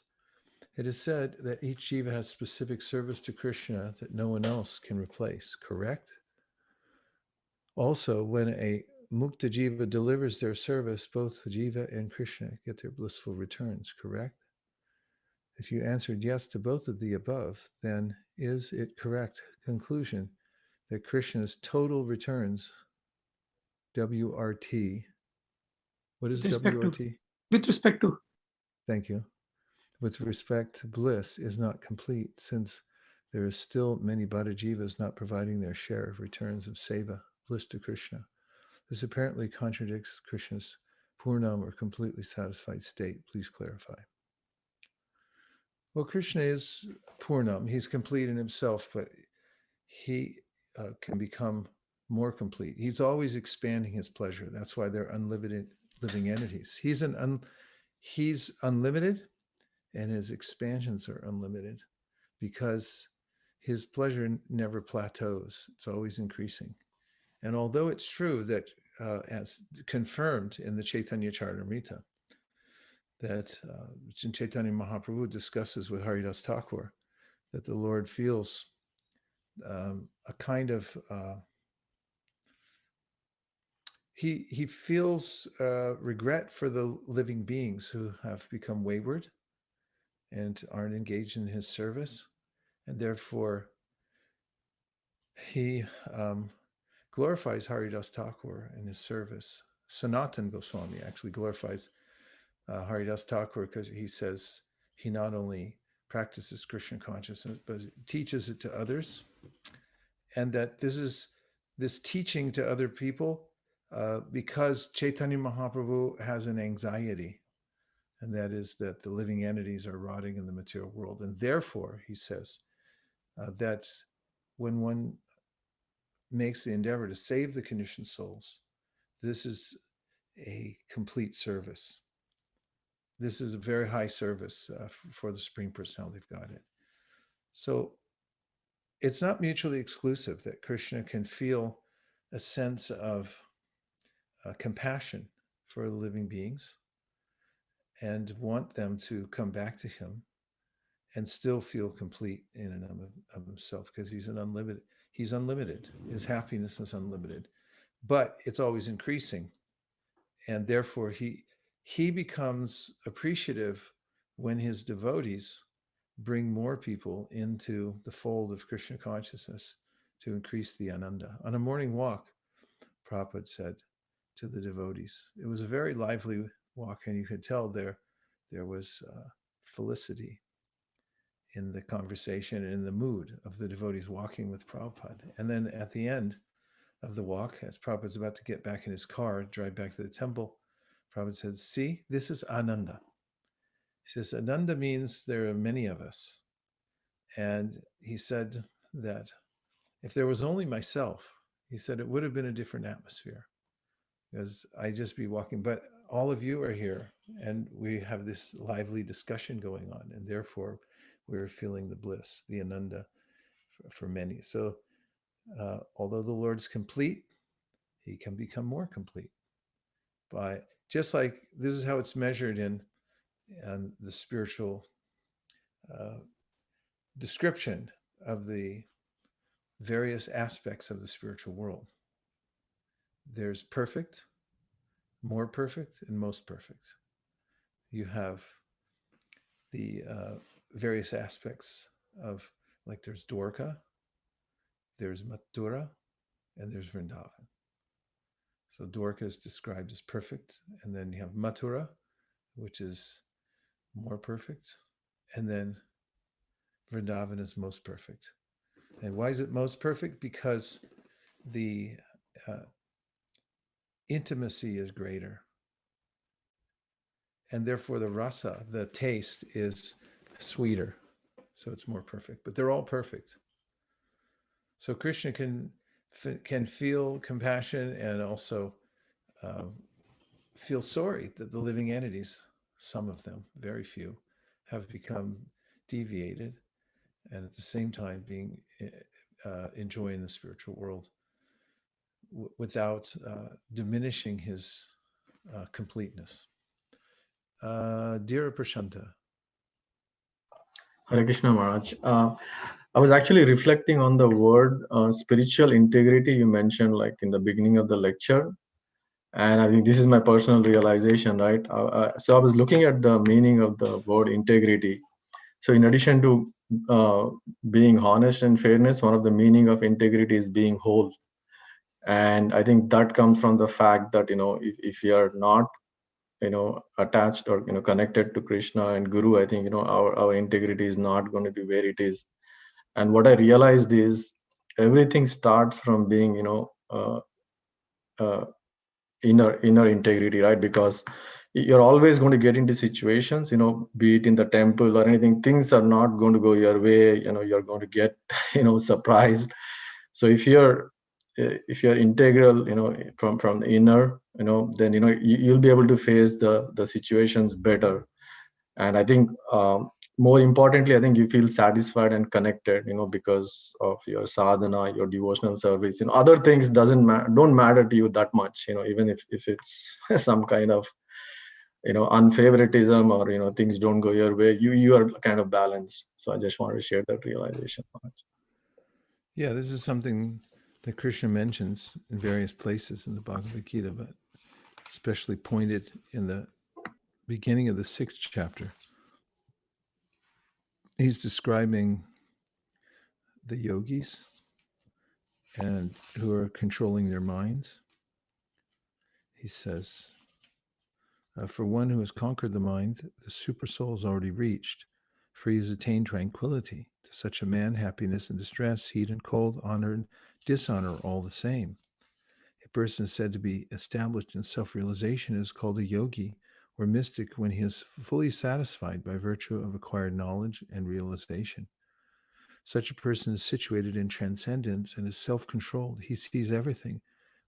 it is said that each jiva has specific service to Krishna that no one else can replace, correct? Also, when a Mukta Jiva delivers their service, both Jiva and Krishna get their blissful returns, correct? If you answered yes to both of the above, then is it correct conclusion that Krishna's total returns, WRT, what is WRT? With respect to. Thank you. With respect to bliss is not complete, since there is still many Bhatta Jivas not providing their share of returns of seva, bliss to Krishna. This apparently contradicts Krishna's Purnam or completely satisfied state. Please clarify. Well, Krishna is Purnam. He's complete in himself, but he can become more complete. He's always expanding his pleasure. That's why they're unlimited living entities. He's unlimited, and his expansions are unlimited because his pleasure never plateaus. It's always increasing. And although it's true that, as confirmed in the Chaitanya Charitamrita, that Chaitanya Mahaprabhu discusses with Haridas Thakur, that the Lord feels a kind of, he feels regret for the living beings who have become wayward and aren't engaged in his service. And therefore, he glorifies Haridas Thakur in his service. Sanatan Goswami actually glorifies Haridas Thakur because he says he not only practices Krishna consciousness, but teaches it to others. And that this teaching to other people, because Chaitanya Mahaprabhu has an anxiety, and that is that the living entities are rotting in the material world. And therefore, he says, that when one makes the endeavor to save the conditioned souls, this is a complete service. This is a very high service for the Supreme Personality of Godhead. So it's not mutually exclusive that Krishna can feel a sense of compassion for the living beings and want them to come back to him and still feel complete in and of himself, because he's unlimited. His happiness is unlimited, but it's always increasing. And therefore he becomes appreciative when his devotees bring more people into the fold of Krishna consciousness to increase the ananda. On a morning walk, Prabhupada said to the devotees, it was a very lively walk, and you could tell there was felicity in the conversation and in the mood of the devotees walking with Prabhupada. And then at the end of the walk, as Prabhupada's about to get back in his car, drive back to the temple, Prabhupada said, see, this is Ananda. He says, Ananda means there are many of us. And he said that if there was only myself, he said it would have been a different atmosphere, because I'd just be walking. But all of you are here, and we have this lively discussion going on, and therefore we're feeling the bliss, the Ananda for many. So although the Lord's complete, he can become more complete. By just like this is how it's measured in the spiritual description of the various aspects of the spiritual world. There's perfect, more perfect, and most perfect. You have the various aspects of Like there's Dwarka, there's Mathura, and there's Vrindavan. So Dwarka is described as perfect, and then you have Mathura, which is more perfect, and then Vrindavan is most perfect. And why is it most perfect? Because the intimacy is greater, and therefore the rasa, the taste, is sweeter. So it's more perfect. But they're all perfect. So Krishna can feel compassion and also feel sorry that the living entities, some of them, very few, have become deviated, and at the same time being enjoying the spiritual world without diminishing his completeness. Dear Prashanta. Hare Krishna Maharaj. I was actually reflecting on the word spiritual integrity you mentioned, like in the beginning of the lecture. And I think this is my personal realization, right? So I was looking at the meaning of the word integrity. So in addition to being honest and fairness, one of the meaning of integrity is being whole. And I think that comes from the fact that, if you are not, attached or, connected to Krishna and Guru, I think, our integrity is not going to be where it is. And what I realized is everything starts from being, uh, inner integrity, right? Because you're always going to get into situations, be it in the temple or anything, things are not going to go your way, you're going to get surprised. So if you're integral, from the inner, then you'll be able to face the situations better. And I think, more importantly, I think you feel satisfied and connected, because of your sadhana, your devotional service. Other things don't matter to you that much, even if it's some kind of unfavoritism, or things don't go your way, you are kind of balanced. So I just want to share that realization. Yeah, this is something that Krishna mentions in various places in the Bhagavad Gita, but especially pointed in the beginning of the 6th chapter. He's describing the yogis and who are controlling their minds. He says, for one who has conquered the mind, the super soul is already reached, for he has attained tranquility. To such a man, happiness and distress, heat and cold, honor and dishonor are all the same. A person is said to be established in self-realization is called a yogi or mystic when he is fully satisfied by virtue of acquired knowledge and realization. Such a person is situated in transcendence and is self-controlled. He sees everything,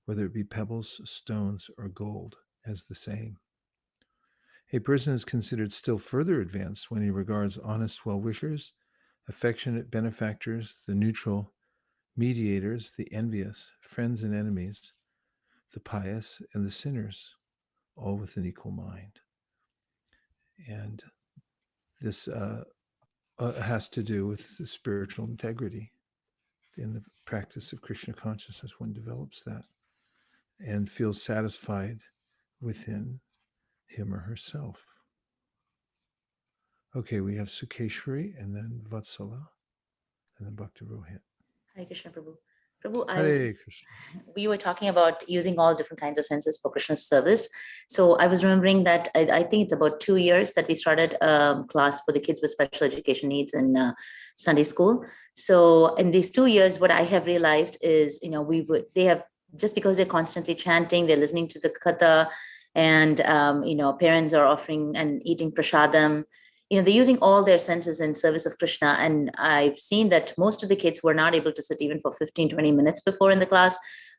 whether it be pebbles, stones, or gold, as the same. A person is considered still further advanced when he regards honest well-wishers, affectionate benefactors, the neutral mediators, the envious, friends and enemies, the pious and the sinners, all with an equal mind. And this has to do with the spiritual integrity. In the practice of Krishna consciousness, one develops that and feels satisfied within him or herself. Okay, we have Sukeshwari and then Vatsala and then Bhakti Rohit. Hare Krishna, Prabhu. Prabhu, Hare Krishna. We were talking about using all different kinds of senses for Krishna's service. So I was remembering that I think it's about 2 years that we started a class for the kids with special education needs in Sunday school. So in these 2 years, what I have realized is, they have, just because they're constantly chanting, they're listening to the Katha, and, parents are offering and eating prasadam. They're using all their senses in service of Krishna. And I've seen that most of the kids who are not able to sit even for 15, 20 minutes before in the class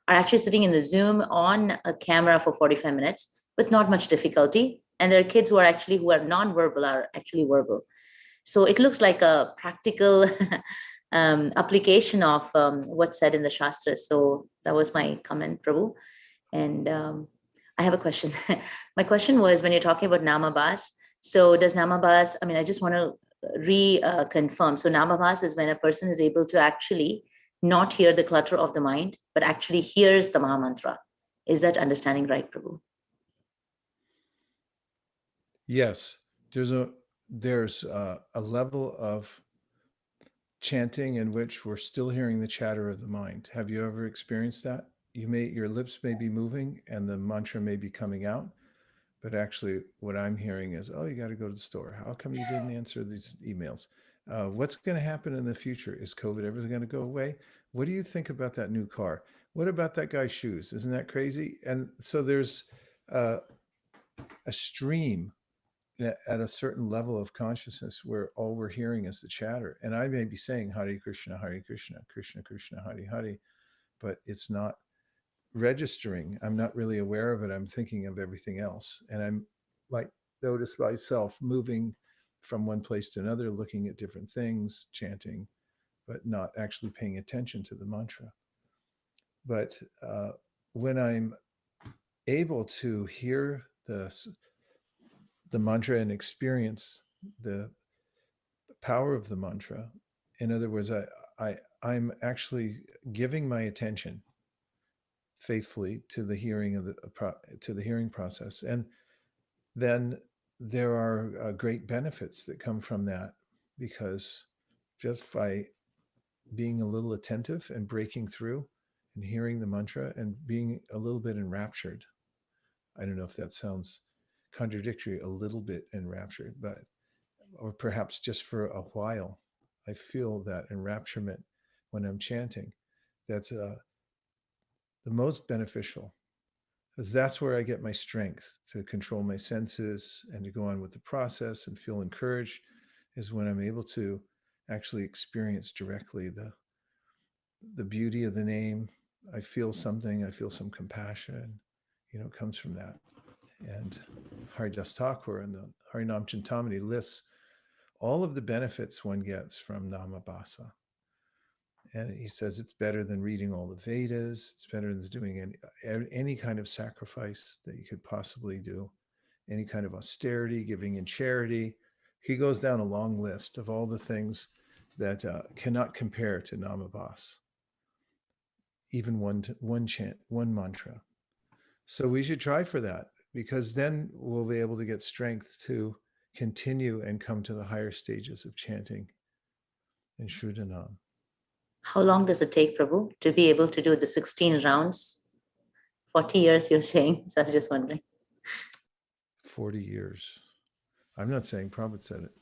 are actually sitting in the Zoom on a camera for 45 minutes with not much difficulty. And there are kids who are non-verbal, are actually verbal. So it looks like a practical application of what's said in the Shastras. So that was my comment, Prabhu. And I have a question. My question was, when you're talking about Namabhas, so does Namabhas, I just want to reconfirm. So Namabhas is when a person is able to actually not hear the clutter of the mind, but actually hears the Mahamantra. Is that understanding right, Prabhu? Yes, there's a level of chanting in which we're still hearing the chatter of the mind. Have you ever experienced that? Your lips may be moving and the mantra may be coming out, but actually what I'm hearing is, oh, you got to go to the store. How come you didn't answer these emails? What's going to happen in the future? Is COVID ever going to go away? What do you think about that new car? What about that guy's shoes? Isn't that crazy? And so there's a stream at a certain level of consciousness where all we're hearing is the chatter. And I may be saying Hare Krishna, Krishna Krishna, Hare Hare, but it's not registering. I'm not really aware of it. I'm thinking of everything else. And I'm like, notice myself moving from one place to another, looking at different things, chanting, but not actually paying attention to the mantra. But when I'm able to hear the mantra and experience the power of the mantra, in other words, I'm actually giving my attention faithfully to the hearing of to the hearing process, and then there are great benefits that come from that, because just by being a little attentive and breaking through and hearing the mantra and being a little bit enraptured. I don't know if that sounds contradictory, a little bit enraptured, but or perhaps just for a while, I feel that enrapturement when I'm chanting. That's the most beneficial, because that's where I get my strength to control my senses and to go on with the process and feel encouraged, is when I'm able to actually experience directly the beauty of the name. I feel something, I feel some compassion, comes from that. And Haridas Thakur in the Harinam Chintamani lists all of the benefits one gets from Namabhasa. And he says it's better than reading all the Vedas. It's better than doing any kind of sacrifice that you could possibly do, any kind of austerity, giving in charity. He goes down a long list of all the things that cannot compare to Namabhasa, even one chant, one mantra. So we should try for that, because then we'll be able to get strength to continue and come to the higher stages of chanting in Shuddhanam. How long does it take, Prabhu, to be able to do the 16 rounds? 40 years, you're saying? So I was just wondering. 40 years. I'm not saying Prabhupada said it.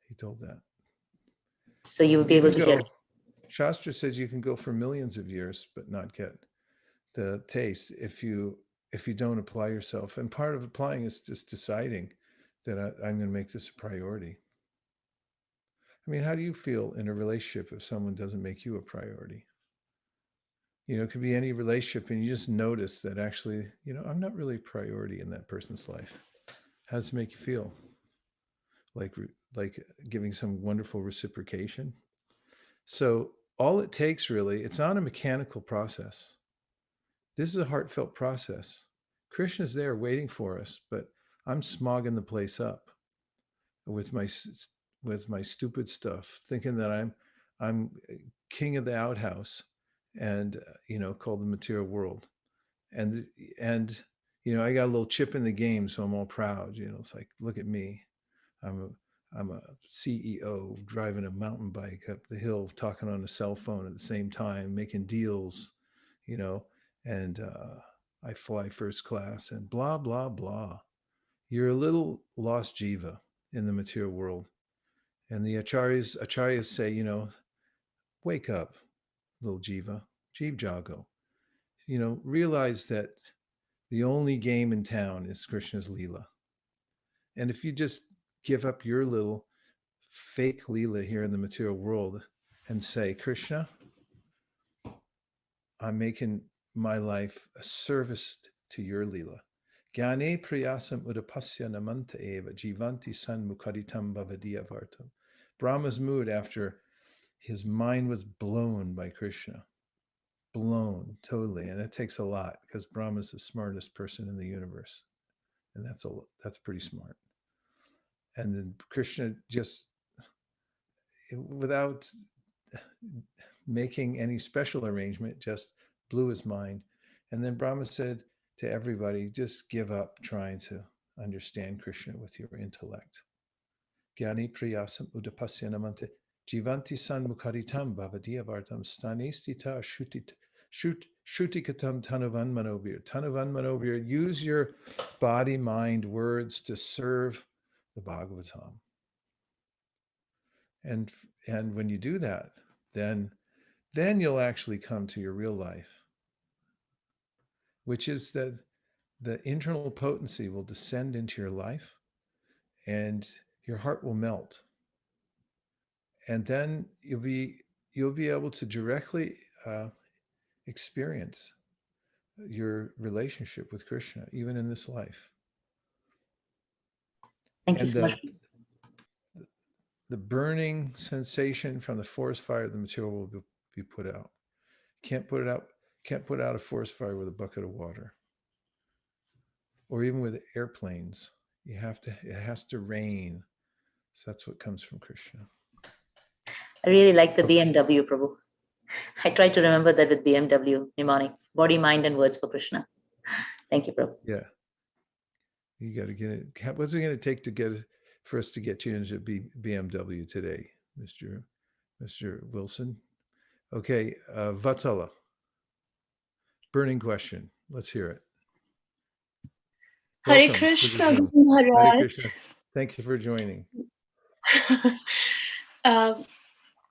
He told that. So you will be able to hear. Shastra says you can go for millions of years, but not get the taste if you don't apply yourself. And part of applying is just deciding that I'm going to make this a priority. I mean, how do you feel in a relationship if someone doesn't make you a priority? It could be any relationship, and you just notice that actually, I'm not really a priority in that person's life. How does it make you feel? Like giving some wonderful reciprocation. So all it takes really, it's not a mechanical process. This is a heartfelt process. Krishna's there waiting for us, but I'm smogging the place up with my stupid stuff, thinking that I'm king of the outhouse, and called the material world, and I got a little chip in the game, so I'm all proud. It's like, look at me, I'm a CEO driving a mountain bike up the hill, talking on a cell phone at the same time, making deals, and I fly first class and blah, blah, blah. You're a little lost jiva in the material world. And the acharyas say, wake up, little jiva, jeev jago. Realize that the only game in town is Krishna's Leela. And if you just give up your little fake Leela here in the material world and say, Krishna, I'm making my life a service to your Leela. Gyane priyasam udapasya namanta eva jivanti san mukaditam bhavadiya vartam. Brahma's mood after his mind was blown by Krishna. Blown totally. And it takes a lot, because Brahma's the smartest person in the universe. And that's pretty smart. And then Krishna, just without making any special arrangement, just blew his mind. And then Brahma said to everybody, just give up trying to understand Krishna with your intellect. Gyani priyasam udapasya namante. Jivanti san mukharitam bhavadiyavartam stanistita shrutikatam tanuvan manobir. Tanuvan manobir, use your body, mind, words to serve the Bhagavatam. And when you do that, then you'll actually come to your real life, which is that the internal potency will descend into your life and your heart will melt. And then you'll be able to directly experience your relationship with Krishna, even in this life. Thank you so much. The burning sensation from the forest fire, the material will be put out. Can't put out a forest fire with a bucket of water, or even with airplanes. It has to rain. So that's what comes from Krishna. I really like the BMW, Prabhu. I try to remember that with BMW, mnemonic, body, mind, and words for Krishna. Thank you, Prabhu. Yeah. You got to get it. What's it going to take for us to get you into BMW today, Mr. Wilson? Okay, Vatsala. Burning question. Let's hear it. Hare Welcome. Krishna, Hare Guru Maharaj. Krishna. Thank you for joining.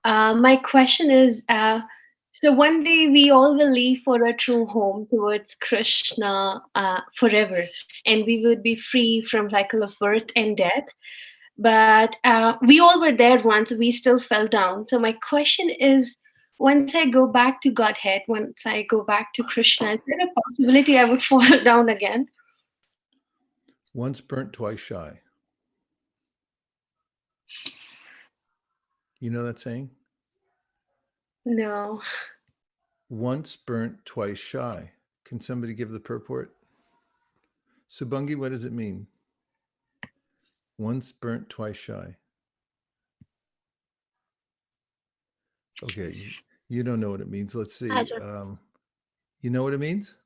My question is, so one day we all will leave for a true home towards Krishna forever, and we would be free from cycle of birth and death. But we all were there once, we still fell down. So my question is, once I go back to Godhead, once I go back to Krishna, is there a possibility I would fall down again? Once burnt, twice shy. You know that saying? No. Once burnt, twice shy. Can somebody give the purport? Subhangi, what does it mean? Once burnt, twice shy. Okay, you don't know what it means. Let's see. You know what it means?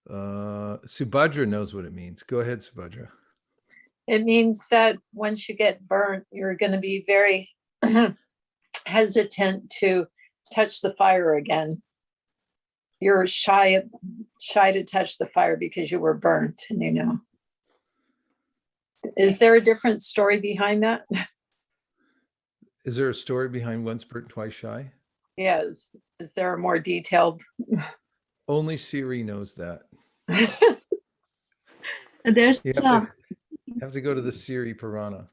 Subhadra knows what it means. Go ahead, Subhadra. It means that once you get burnt, you're going to be very hesitant to touch the fire again. You're shy to touch the fire because you were burnt, and you know. Is there a different story behind that? Is there a story behind once burnt, twice shy? Yes. Is there a more detailed? Only Siri knows that. There's You have to go to the Siri Purana.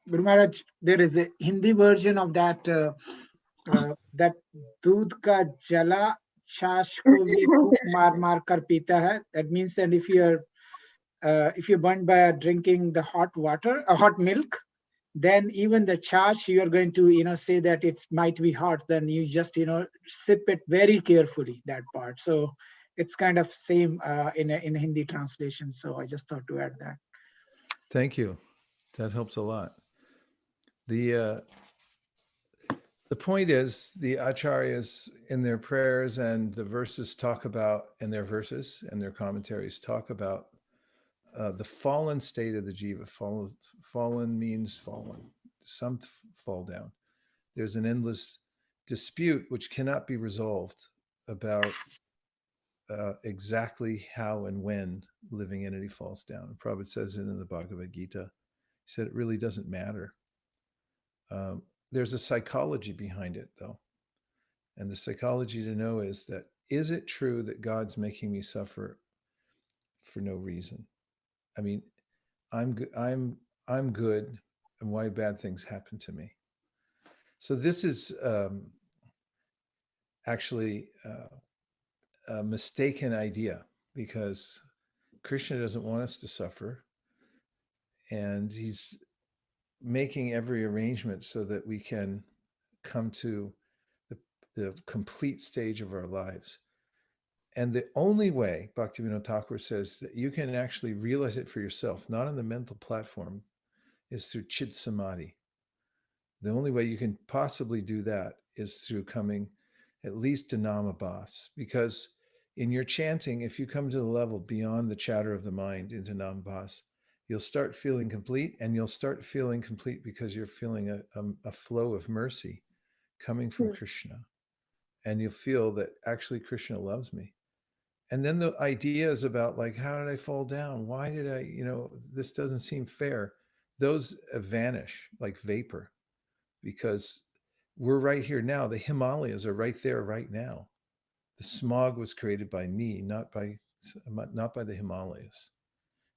Guru Maharaj, there is a Hindi version of that that दूध का जला छाछ को भी फूंक मार मार कर पीता है. That means that if you're burnt by drinking the hot water, hot milk, then even the charge you are going to say that it might be hot, then you just sip it very carefully, that part. So it's kind of same in Hindi translation. So I just thought to add that. Thank you. That helps a lot. The point is, the acharyas in their prayers and the verses talk about, in their verses and their commentaries talk about the fallen state of the jiva. Fallen means fallen. Some fall down. There's an endless dispute which cannot be resolved about exactly how and when living entity falls down. And Prabhupada says it in the Bhagavad Gita. He said it really doesn't matter. There's a psychology behind it, though. And the psychology to know is that, is it true that God's making me suffer for no reason? I mean, I'm good, and why bad things happen to me? So this is actually a mistaken idea, because Krishna doesn't want us to suffer, and he's making every arrangement so that we can come to the complete stage of our lives. And the only way, Bhaktivinoda Thakur says, that you can actually realize it for yourself, not on the mental platform, is through Chit Samadhi. The only way you can possibly do that is through coming at least to Namabhas, because In your chanting, if you come to the level beyond the chatter of the mind into Nambhas, you'll start feeling complete, and you'll start feeling complete because you're feeling a flow of mercy coming from Krishna. And you'll feel that actually Krishna loves me. And then the ideas about like, how did I fall down? Why did I, this doesn't seem fair. Those vanish like vapor, because we're right here now. The Himalayas are right there right now. The smog was created by me, not by the Himalayas.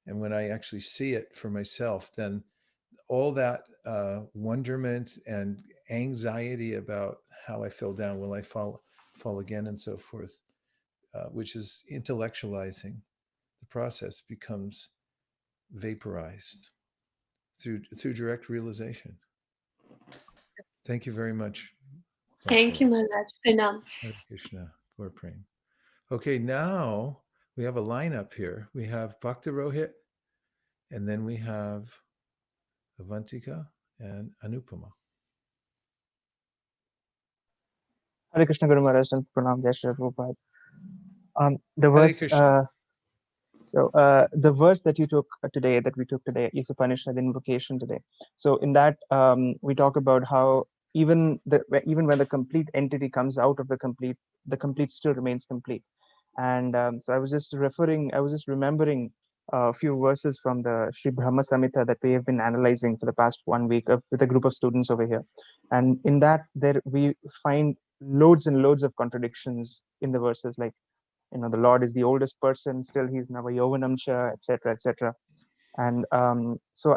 And when I actually see it for myself, then all that wonderment and anxiety about how I fell down, will I fall again, and so forth, which is intellectualizing the process, becomes vaporized through direct realization. Thank you very much. Thank you, Maharaj. Pranam. Hare Krishna. Gaur Prem. Okay, now we have a lineup here. We have Bhakti Rohit, and then we have Avantika and Anupama. Hare Krishna Guru Maharaj and Pranam Jai Shri Prabhupada. The Hare verse, Krishna. the verse that we took today, Ishipanishad invocation today. So in that, we talk about how even when the complete entity comes out of the complete still remains complete. And so I was just remembering a few verses from the Sri Brahma Samhita that we have been analyzing for the past 1 week with a group of students over here. And in that, there we find loads and loads of contradictions in the verses, like, the Lord is the oldest person, still he's Nava Yovanam Cha, etc., etc. And so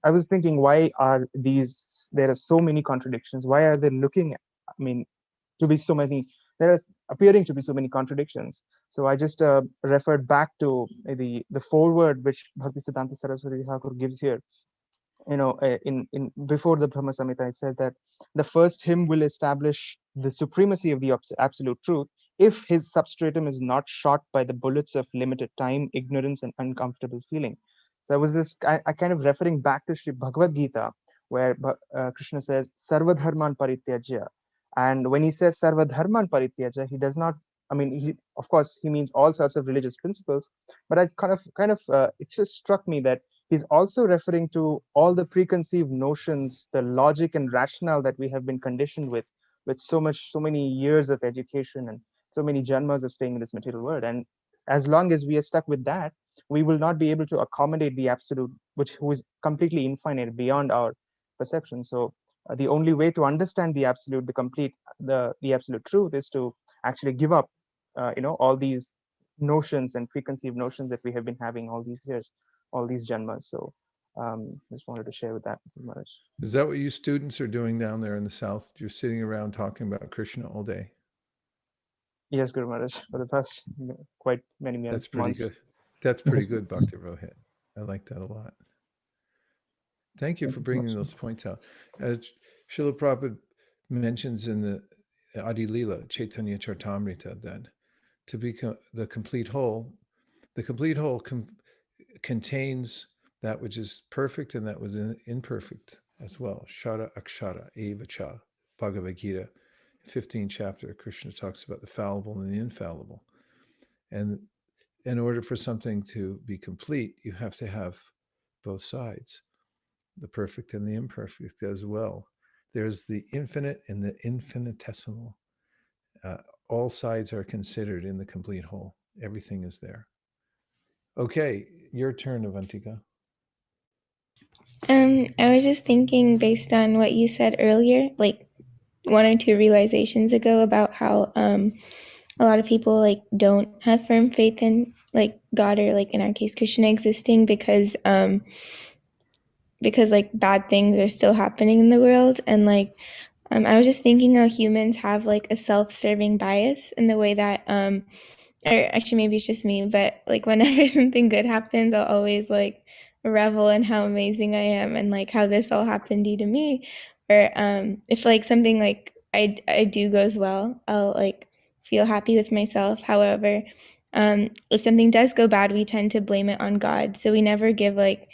I was thinking, why are there are so many contradictions? Why are they to be so many? There are appearing to be so many contradictions. So I just referred back to the foreword which Bhaktisiddhanta Saraswati Thakur gives here. In before the Brahma Samhita, it said that the first hymn will establish the supremacy of the absolute truth if his substratum is not shot by the bullets of limited time, ignorance, and uncomfortable feeling. So I kind of referring back to Sri Bhagavad Gita, where Krishna says Sarvadharman Parityajya, and when he says Sarvadharman Parityajya, he does not. Of course, he means all sorts of religious principles, but I it just struck me that he's also referring to all the preconceived notions, the logic and rationale that we have been conditioned with so many years of education and so many janmas of staying in this material world. And as long as we are stuck with that, we will not be able to accommodate the absolute, who is completely infinite beyond our perception. So the only way to understand the absolute, the absolute truth, is to actually give up, all these notions and preconceived notions that we have been having all these years, all these janmas. So just wanted to share with that. Is that what you students are doing down there in the south? You're sitting around talking about Krishna all day? Yes, Guru Maharaj, for the past quite many months. That's pretty good. That's pretty good, Bhakti Rohit. I like that a lot. Thank you for bringing those points out. As Srila Prabhupada mentions in the Adi Lila, Chaitanya Charitamrita, that to become the complete whole contains that which is perfect and that was imperfect as well. Shara Akshara Eva Cha, Bhagavad Gita, 15th chapter, Krishna talks about the fallible and the infallible. And in order for something to be complete, you have to have both sides, the perfect and the imperfect as well. There's the infinite and the infinitesimal. All sides are considered in the complete whole. Everything is there. Okay, your turn, Avantika. I was just thinking, based on what you said earlier, like 1 or 2 realizations ago, about how a lot of people like don't have firm faith in like God, or like in our case Krishna existing, because like bad things are still happening in the world. And like I was just thinking how humans have like a self-serving bias in the way that or actually maybe it's just me, but like whenever something good happens, I'll always like revel in how amazing I am and like how this all happened due to me. Or if like something like I do goes well, I'll like feel happy with myself. However, if something does go bad, we tend to blame it on God. So we never give like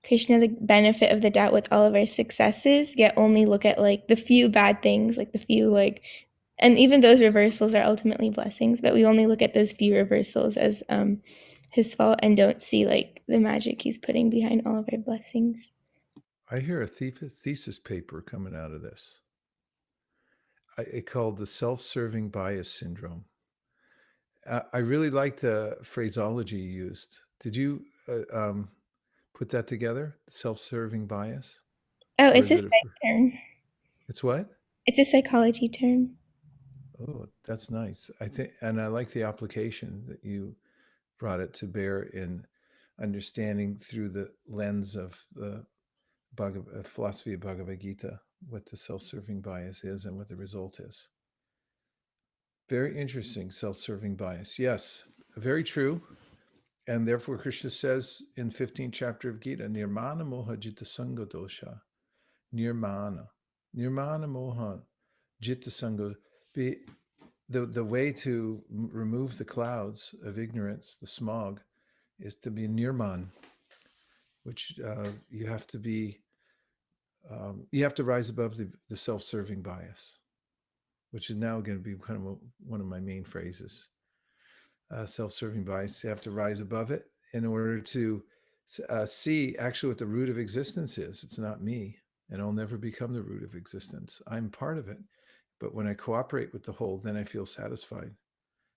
Krishna the benefit of the doubt with all of our successes, yet only look at like the few bad things, like the few like and even those reversals are ultimately blessings, but we only look at those few reversals as his fault and don't see like the magic he's putting behind all of our blessings. I hear a thesis paper coming out of this. It called the self-serving bias syndrome. I really like the phraseology you used. Did you put that together? Self-serving bias? Oh, Or it's is a it psych term. It's what? It's a psychology term. Oh, that's nice. I think, and I like the application that you brought it to bear in understanding through the lens of the philosophy of Bhagavad Gita, what the self-serving bias is and what the result is. Very interesting, self-serving bias. Yes, very true. And therefore, Krishna says in 15th chapter of Gita, Nirmana moha jitta sanga dosha. Nirmana moha jitta sanga. The way to remove the clouds of ignorance, the smog, is to be nirman, which you have to be. You have to rise above the self-serving bias, which is now going to be kind of one of my main phrases. Self-serving bias, you have to rise above it in order to see actually what the root of existence is. It's not me, and I'll never become the root of existence. I'm part of it. But when I cooperate with the whole, then I feel satisfied.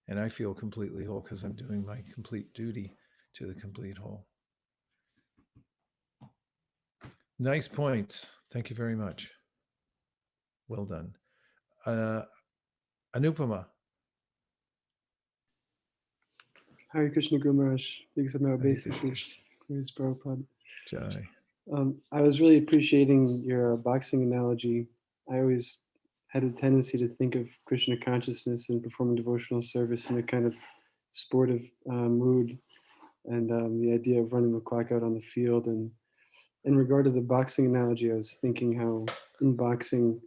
And I feel completely whole because I'm doing my complete duty to the complete whole. Nice point. Thank you very much. Well done. Anupama. Hare Krishna Guru Maharaj. Because of my obeisances. Praise Prabhupada. Jai. I was really appreciating your boxing analogy. I always had a tendency to think of Krishna consciousness and performing devotional service in a kind of sportive mood, and the idea of running the clock out on the field. And in regard to the boxing analogy, I was thinking how in boxing,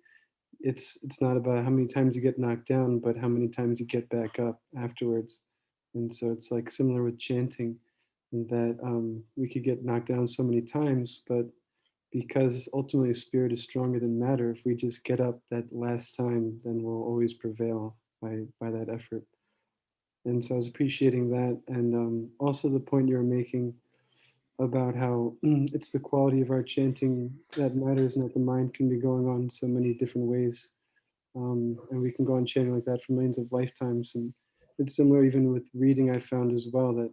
it's not about how many times you get knocked down, but how many times you get back up afterwards. And so it's like similar with chanting, in that we could get knocked down so many times, but because ultimately spirit is stronger than matter, if we just get up that last time, then we'll always prevail by that effort. And so I was appreciating that. And also the point you were making about how it's the quality of our chanting that matters, and that the mind can be going on so many different ways. And we can go on chanting like that for millions of lifetimes. And it's similar even with reading. I found as well that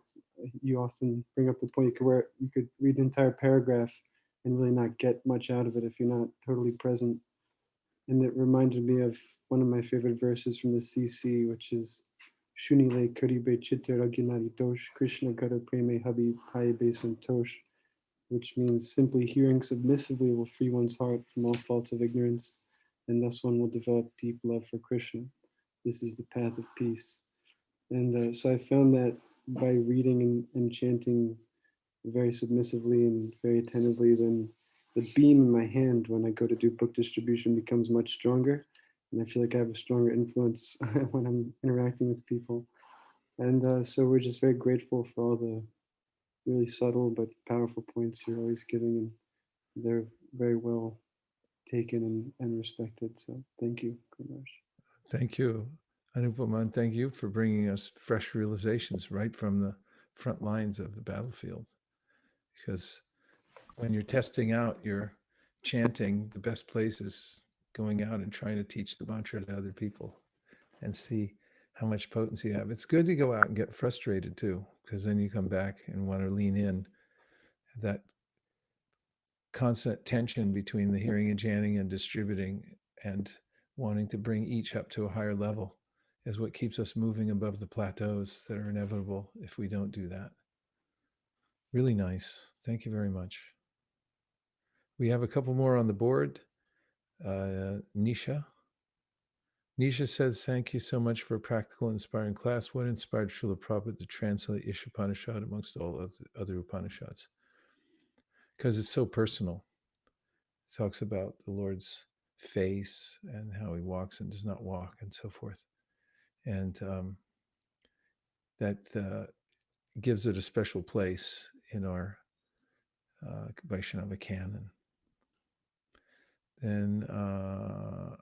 you often bring up the point you could read an entire paragraph and really not get much out of it if you're not totally present. And it reminded me of one of my favorite verses from the CC, which is Shunile Karibe Chitte Ragunari Tosh Krishna Gara Preme Habi Paibe Santosh, which means simply hearing submissively will free one's heart from all faults of ignorance, and thus one will develop deep love for Krishna. This is the path of peace. And so I found that by reading and chanting very submissively and very attentively, then the beam in my hand when I go to do book distribution becomes much stronger. And I feel like I have a stronger influence when I'm interacting with people. And so we're just very grateful for all the really subtle but powerful points you're always giving. And they're very well taken and respected. So thank you, Kumash. Thank you, Anupama. Thank you for bringing us fresh realizations right from the front lines of the battlefield. Because when you're testing out your chanting, the best place is going out and trying to teach the mantra to other people and see how much potency you have. It's good to go out and get frustrated too, because then you come back and want to lean in. That constant tension between the hearing and chanting and distributing and wanting to bring each up to a higher level is what keeps us moving above the plateaus that are inevitable if we don't do that. Really nice. Thank you very much. We have a couple more on the board. Nisha. Nisha says, thank you so much for a practical, inspiring class. What inspired Srila Prabhupada to translate Ishipanishad amongst all other Upanishads? Because it's so personal. It talks about the Lord's face and how he walks and does not walk and so forth. And that gives it a special place in our Vaishnava canon. Then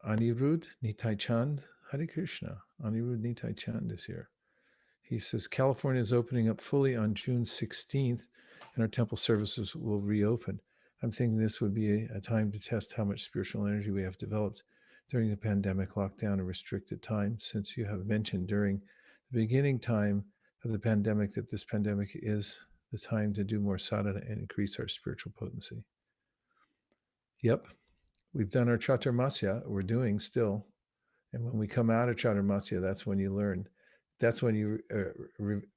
Anirudh Nitai Chand, Hare Krishna. Anirudh Nitai Chand is here. He says, California is opening up fully on June 16th, and our temple services will reopen. I'm thinking this would be a time to test how much spiritual energy we have developed during the pandemic lockdown and restricted time, since you have mentioned during the beginning time of the pandemic that this pandemic is the time to do more sadhana and increase our spiritual potency. Yep, we've done our Chaturmasya, we're doing still. And when we come out of Chaturmasya, that's when you learn. That's when you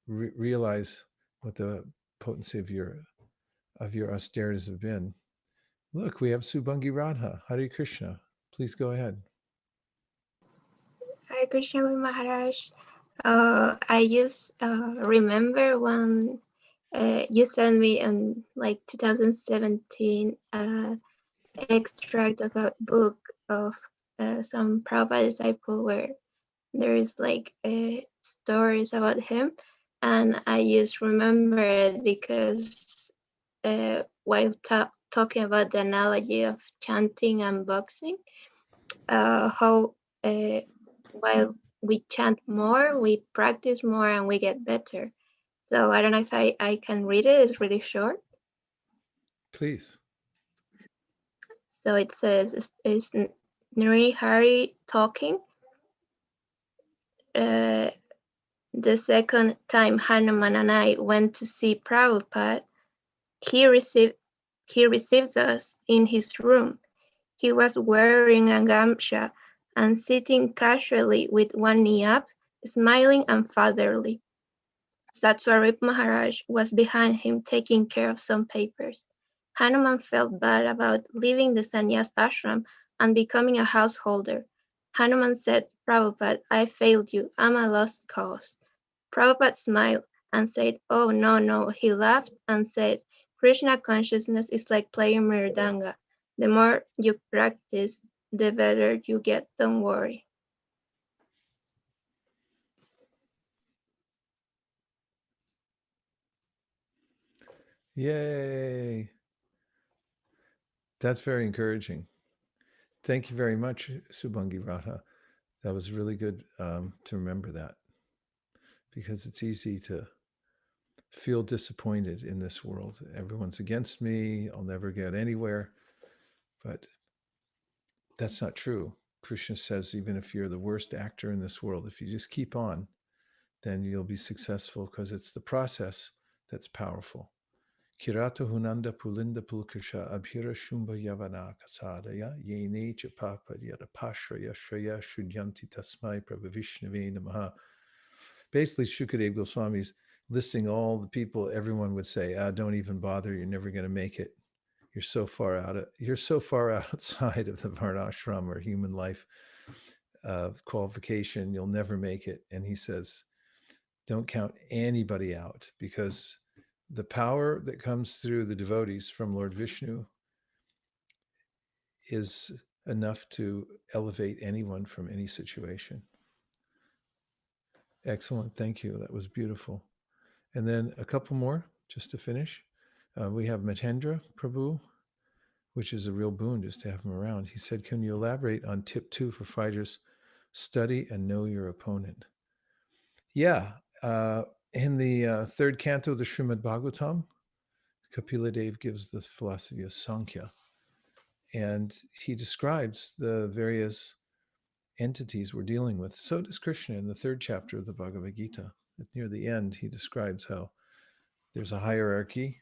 realize what the potency of your austerities have been. Look, we have Subhangi Radha. Hare Krishna. Please go ahead. Hare Krishna Guru Maharaj. I just remember when you sent me in like 2017 extract of a book of some Prabhupada disciple where there is like stories about him, and I just remember it because while talking about the analogy of chanting and boxing, how while we chant more, we practice more, and we get better. So I don't know if I can read it. It's really short. Please. So it says, it's Nri Hari talking. The second time Hanuman and I went to see Prabhupada, he receives us in his room. He was wearing a gamcha and sitting casually with one knee up, smiling and fatherly. Satswarip Maharaj was behind him taking care of some papers. Hanuman felt bad about leaving the sannyas ashram and becoming a householder. Hanuman said, Prabhupada, I failed you. I'm a lost cause. Prabhupada smiled and said, oh, no. He laughed and said, Krishna consciousness is like playing mridanga. The more you practice, the better you get. Don't worry. Yay. That's very encouraging. Thank you very much, Subhangi Radha. That was really good to remember that, because it's easy to feel disappointed in this world. Everyone's against me. I'll never get anywhere. But that's not true. Krishna says, even if you're the worst actor in this world, if you just keep on, then you'll be successful, because it's the process that's powerful. Kirata hunanda pulinda pulkasha abhira shumba yavana kasadaya yene chapapa yada pashraya shraya shudyanti tasmai prabhavishnave namaha. Basically, Shukadev Goswami's listing all the people everyone would say, don't even bother, you're never going to make it. You're so far outside of the varnashram or human life qualification, you'll never make it. And he says, don't count anybody out, because the power that comes through the devotees from Lord Vishnu is enough to elevate anyone from any situation. Excellent. Thank you. That was beautiful. And then a couple more just to finish. We have Matendra Prabhu, which is a real boon just to have him around. He said, can you elaborate on tip 2 for fighters? Study and know your opponent. Yeah. In the third canto of the Srimad Bhagavatam, Kapila Dev gives the philosophy of Sankhya, and he describes the various entities we're dealing with. So does Krishna in the third chapter of the Bhagavad Gita. Near the end, he describes how there's a hierarchy.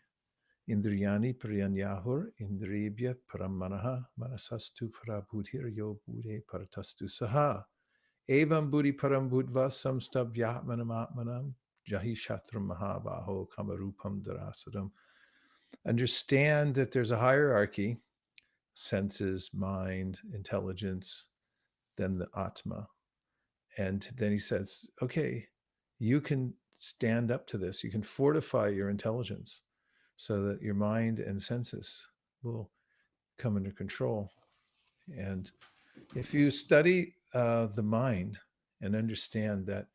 Indriyani priyanyahur indriyabhya paramanaha manasastu parabhudhir yo bude paratastu saha evam buddhi parambudva samstabhyatmanam jahi shatram mahabaho kamarupam darasadam. Understand that there's a hierarchy, senses, mind, intelligence, then the Atma. And then he says, okay, you can stand up to this. You can fortify your intelligence so that your mind and senses will come under control. And if you study the mind and understand that,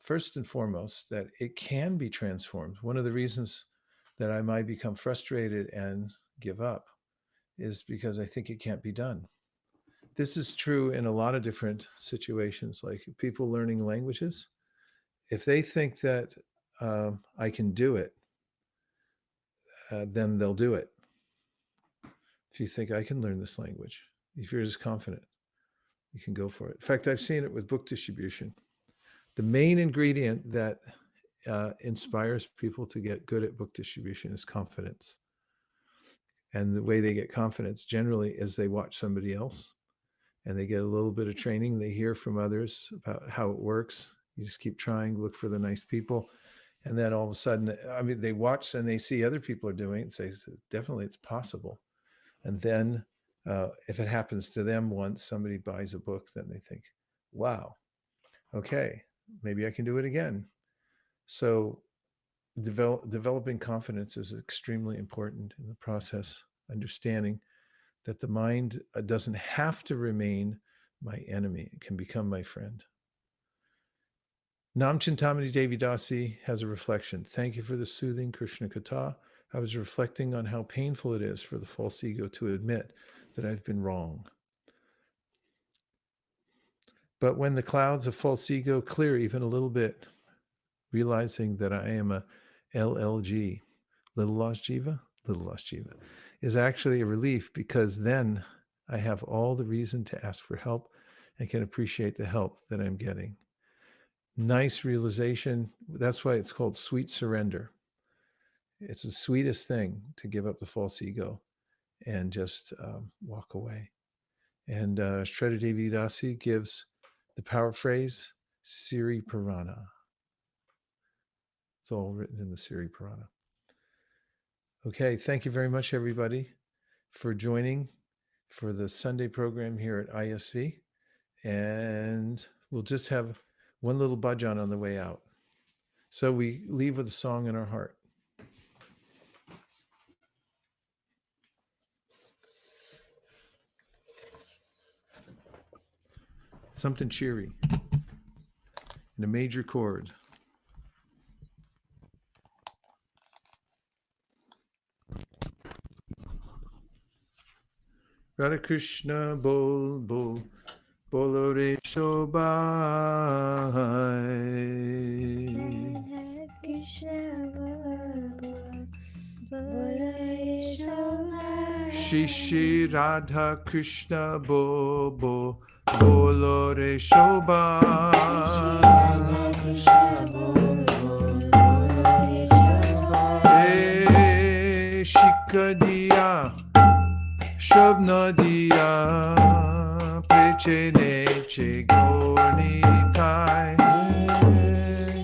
first and foremost, that it can be transformed. One of the reasons that I might become frustrated and give up is because I think it can't be done. This is true in a lot of different situations, like people learning languages. If they think that I can do it, then they'll do it. If you think I can learn this language, if you're just confident, you can go for it. In fact, I've seen it with book distribution. The main ingredient that inspires people to get good at book distribution is confidence. And the way they get confidence generally is they watch somebody else and they get a little bit of training. They hear from others about how it works. You just keep trying, look for the nice people. And then all of a sudden, I mean, they watch and they see other people are doing it and say, definitely it's possible. And then if it happens to them once somebody buys a book, then they think, wow, okay, maybe I can do it again. So developing confidence is extremely important in the process, understanding that the mind doesn't have to remain my enemy. It can become my friend. Nam Chintamani Devi Dasi has a reflection. Thank you for the soothing Krishna Katha. I was reflecting on how painful it is for the false ego to admit that I've been wrong. But when the clouds of false ego clear even a little bit, realizing that I am a LLG, little lost jiva, is actually a relief, because then I have all the reason to ask for help and can appreciate the help that I'm getting. Nice realization. That's why it's called sweet surrender. It's the sweetest thing to give up the false ego and just walk away. And Shraddha Devi Dasi gives the power phrase, Siri Purana. It's all written in the Siri Purana. Okay, thank you very much, everybody, for joining for the Sunday program here at ISV. And we'll just have one little bhajan on the way out. So we leave with a song in our heart. Something cheery in a major chord. Radha Krishna bol bol bolo re shobai. Radha Krishna bol bol bolo re shobai. Shri Shri Radha Krishna bol bol bolo re shobai. Shikadiya Shabna diya preche neche goni kai.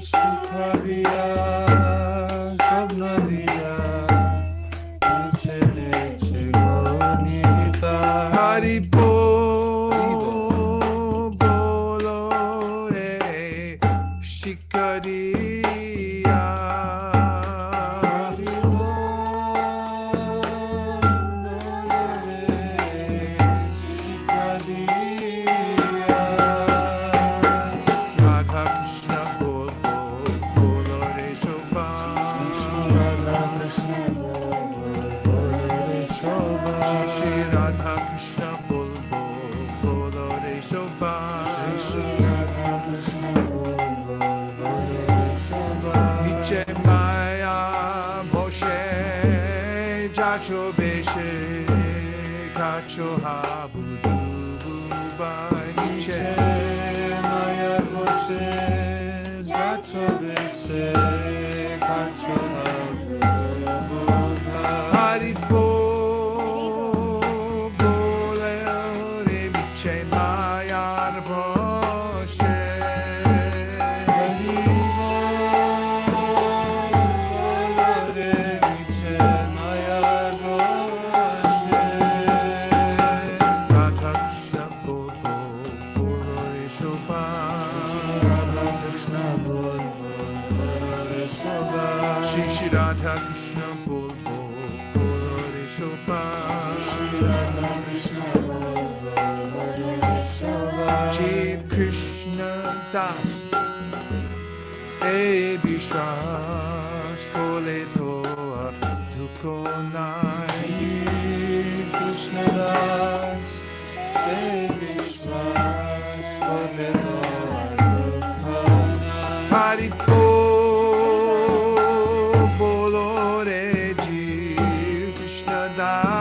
Shikadiya Shabna diya preche neche goni kai. Hari bol bolo re shikadiya. Jacho beshe kacho habu dubai niche maya boshe jacho beshe kacho habu dubai hari bo bole re niche maya boshe hari bo re niche maya. Radha Krishna bol bol bolo re shobai. Chief Krishna Das e Vishwas kole to abduko nai. Chief Krishna Das e Hari bolo re Jeev Krishna Das.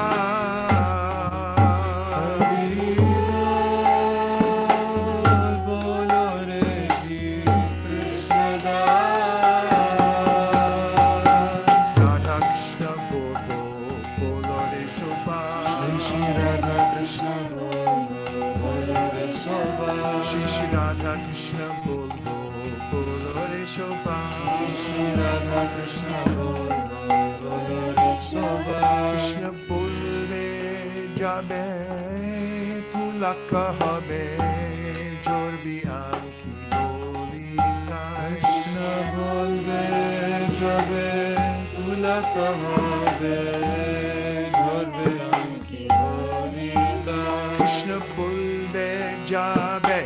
Bolo re Jeev Krishna Das. Radha Krishna bolo re Shobha. Shri Radha Krishna bolo re Shobha. Shri Radha Krishna bolo re Shobha. Shri Radha Krishna bolo re Shobha. Krishna bolbe jabe pulaka habe jorbi anki bolita. Krishna bolbe jabe pulaka habe jorbe anki bolita. Krishna bolbe jabe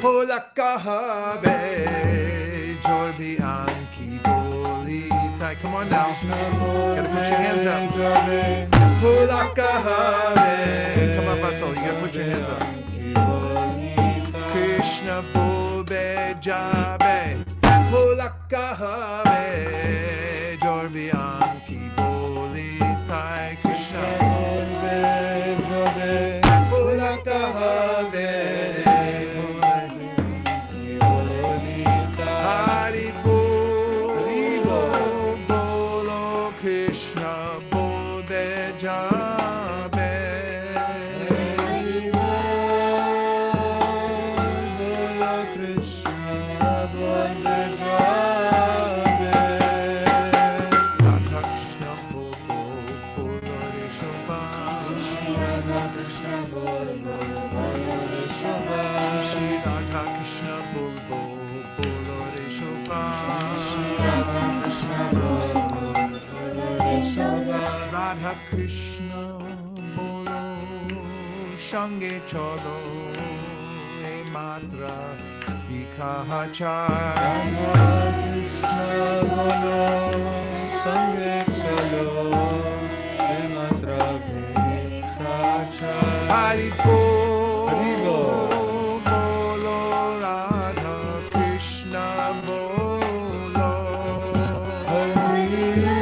pulaka habe jorbi anki bolita. Come on now. Gotta put your hands up. Pulaka habe. Come on, Vatsal. You gotta put your hands up. Krishna bolbe jabe pulaka habe jorbi anki bolita. Krishna bolbe jabe pulaka habe. Hari bolo bolo Krishna bolbe jabe. Hari bolo Krishna bolbe jabe. Radha Krishna bolo re Shobha. Radha Krishna bolo re Shobha. Shri Radha Krishna bolo re Shobha. Radha Krishna bolo re Shobha. Radha Krishna bolo shange cholo e matra vikahachar. Radha Krishna bolo sange chalo e matra vikachar. Hari bolo Radha Krishna bolo. Hari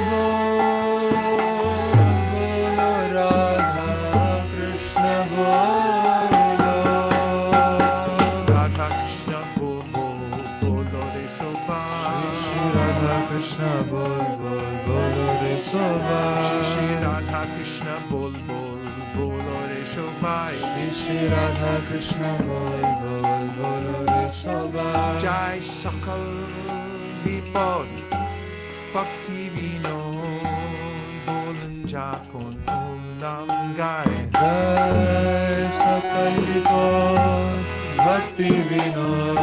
bolo Radha Krishna bolo. Radha Krishna bolo re Shobha. Radha Krishna bolo re Shobha. Shri Radha Krishna bolo re Shobha. Shri Radha Krishna bolo re Shobha. Jai Sakal Vipod Bhakti Vinod Bolan Jakon Om Nam Gai. Jai Sakal Vipod Bhakti Vinod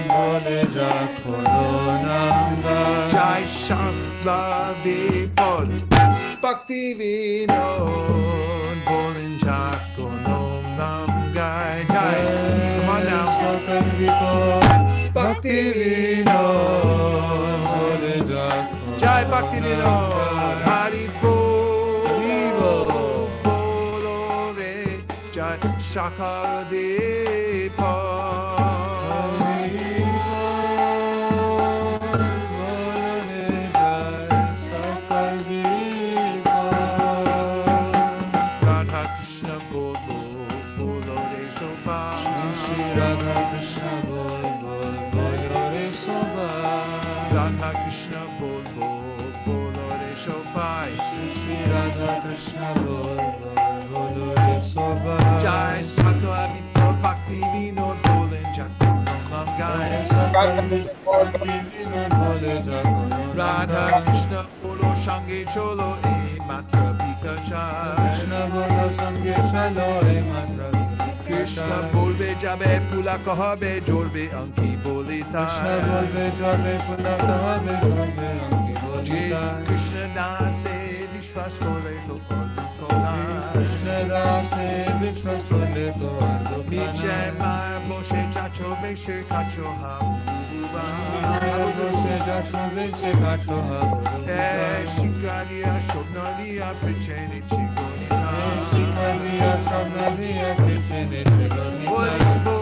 Bole Jakhono Nanga. Jai Sakla Vipod Bhakti Vinod Bolan Jakon Om Nam Gai. Jai. Come on now. Sakal Vipod Bhakti Vinod Bole Jakhono. Jai Bhakti Vinod. Hari bolo bolo re Jai Sakal Vipod. Radha Krishna bolo re Shobha. Radha Krishna bolo re Shobha. Radha Krishna bolo re Shobha. Shri Radha Krishna bolo re Shobha. Jai Sakala Vipod Bhakti Vinod Bolan Jakon Om Nam Gai. Radha Krishna bolo shange cholo e matra vikachar. Krishna bolo sange chalo e matra Krishna bolbe jabe pulaka habe jorbe anki bolita. Krishna bolbe jabe pulaka habe jorbe anki bolita. Krishna dase vishwas kore to ordukona. Krishna dase vishwas kore to ordukona. Niche mar boshe chacho beshe kacho ham. Boshe chacho beshe kacho ham. Shikaria shobnalia pricheni chigonita. Shikaria shobnalia pricheni chigonita.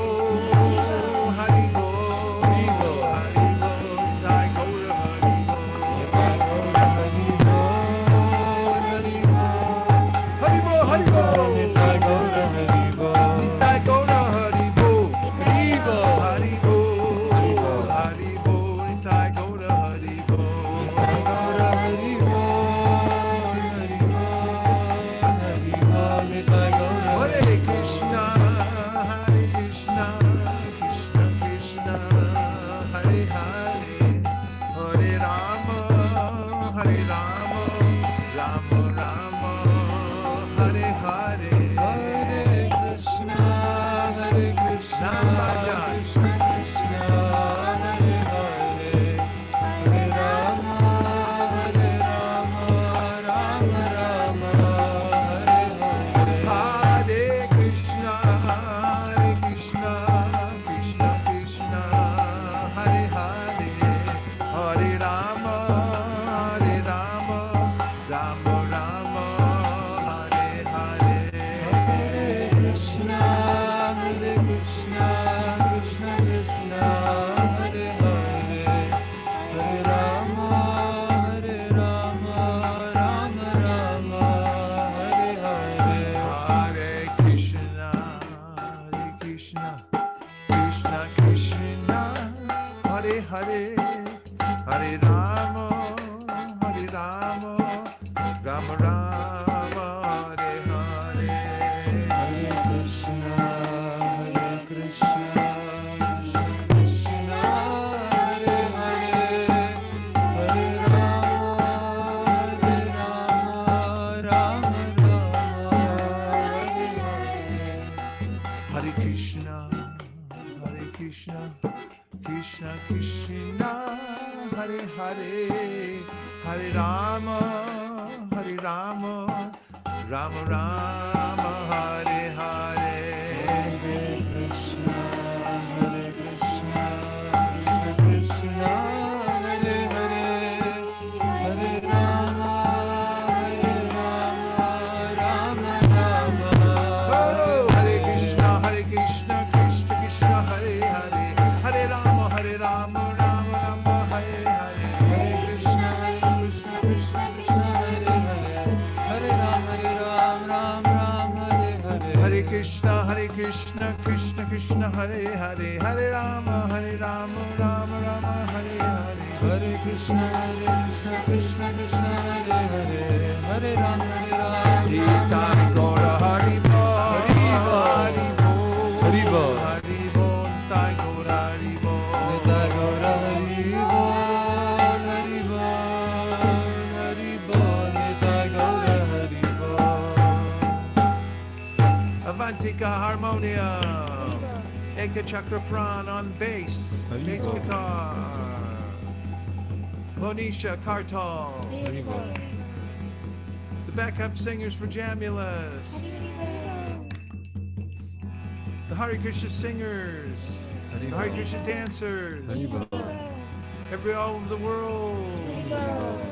Hare Hare Rama, Hare Rama, Rama Rama, Hare Hare. Hare Krishna, Krishna Krishna, Hare Hare, Hare Rama, Rama Rama. Oh, Hare Krishna, Krishna Krishna, Hare Hare, Hare Rama, Rama Rama, Hare Hare. Hare Krishna, Krishna Krishna, Hare Hare, Hare Rama, Rama Hare Hare. Hare Krishna, Krishna Krishna, Hare Hare, Hare Rama, Rama Rama, Hare Hare. Hare Krishna, Krishna Krishna, Hare Hare, Hare Rama, Nitai Gaura Hari Bol, Hari Bol, Hari Bol, Hari Bol, Nitai Gaura Hari Bol, Nitai Gaura Hari Bol, Hari Bol, Hari Bol, Nitai Gaura Hari Bol. Avantika Harmonium, Eka Chakra Pran on bass, bass guitar, Monisha Kartal, the backup singers for Jamulus, the Hare Krishna singers, the Hare Krishna dancers, every all over the world.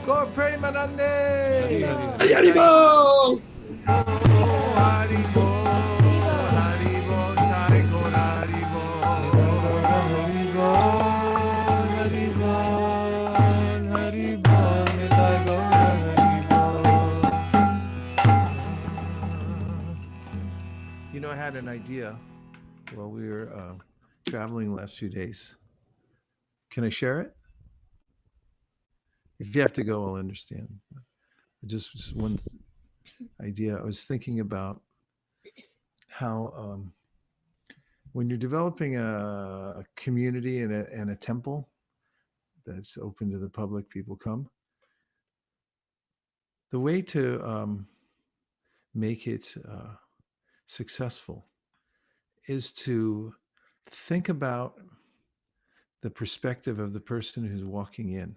Gaur Premanande! Hari Bol! Hari Bol! Hari Bol! Nitai Gaura Hari Bol! Hari Bol! Hari Bol! Hari Bol! Nitai Gaura Hari Bol! You know, I had an idea while we were traveling the last few days. Can I share it? If you have to go, I'll understand. Just one idea. I was thinking about how when you're developing a community and a temple that's open to the public, people come. The way to make it successful is to think about the perspective of the person who's walking in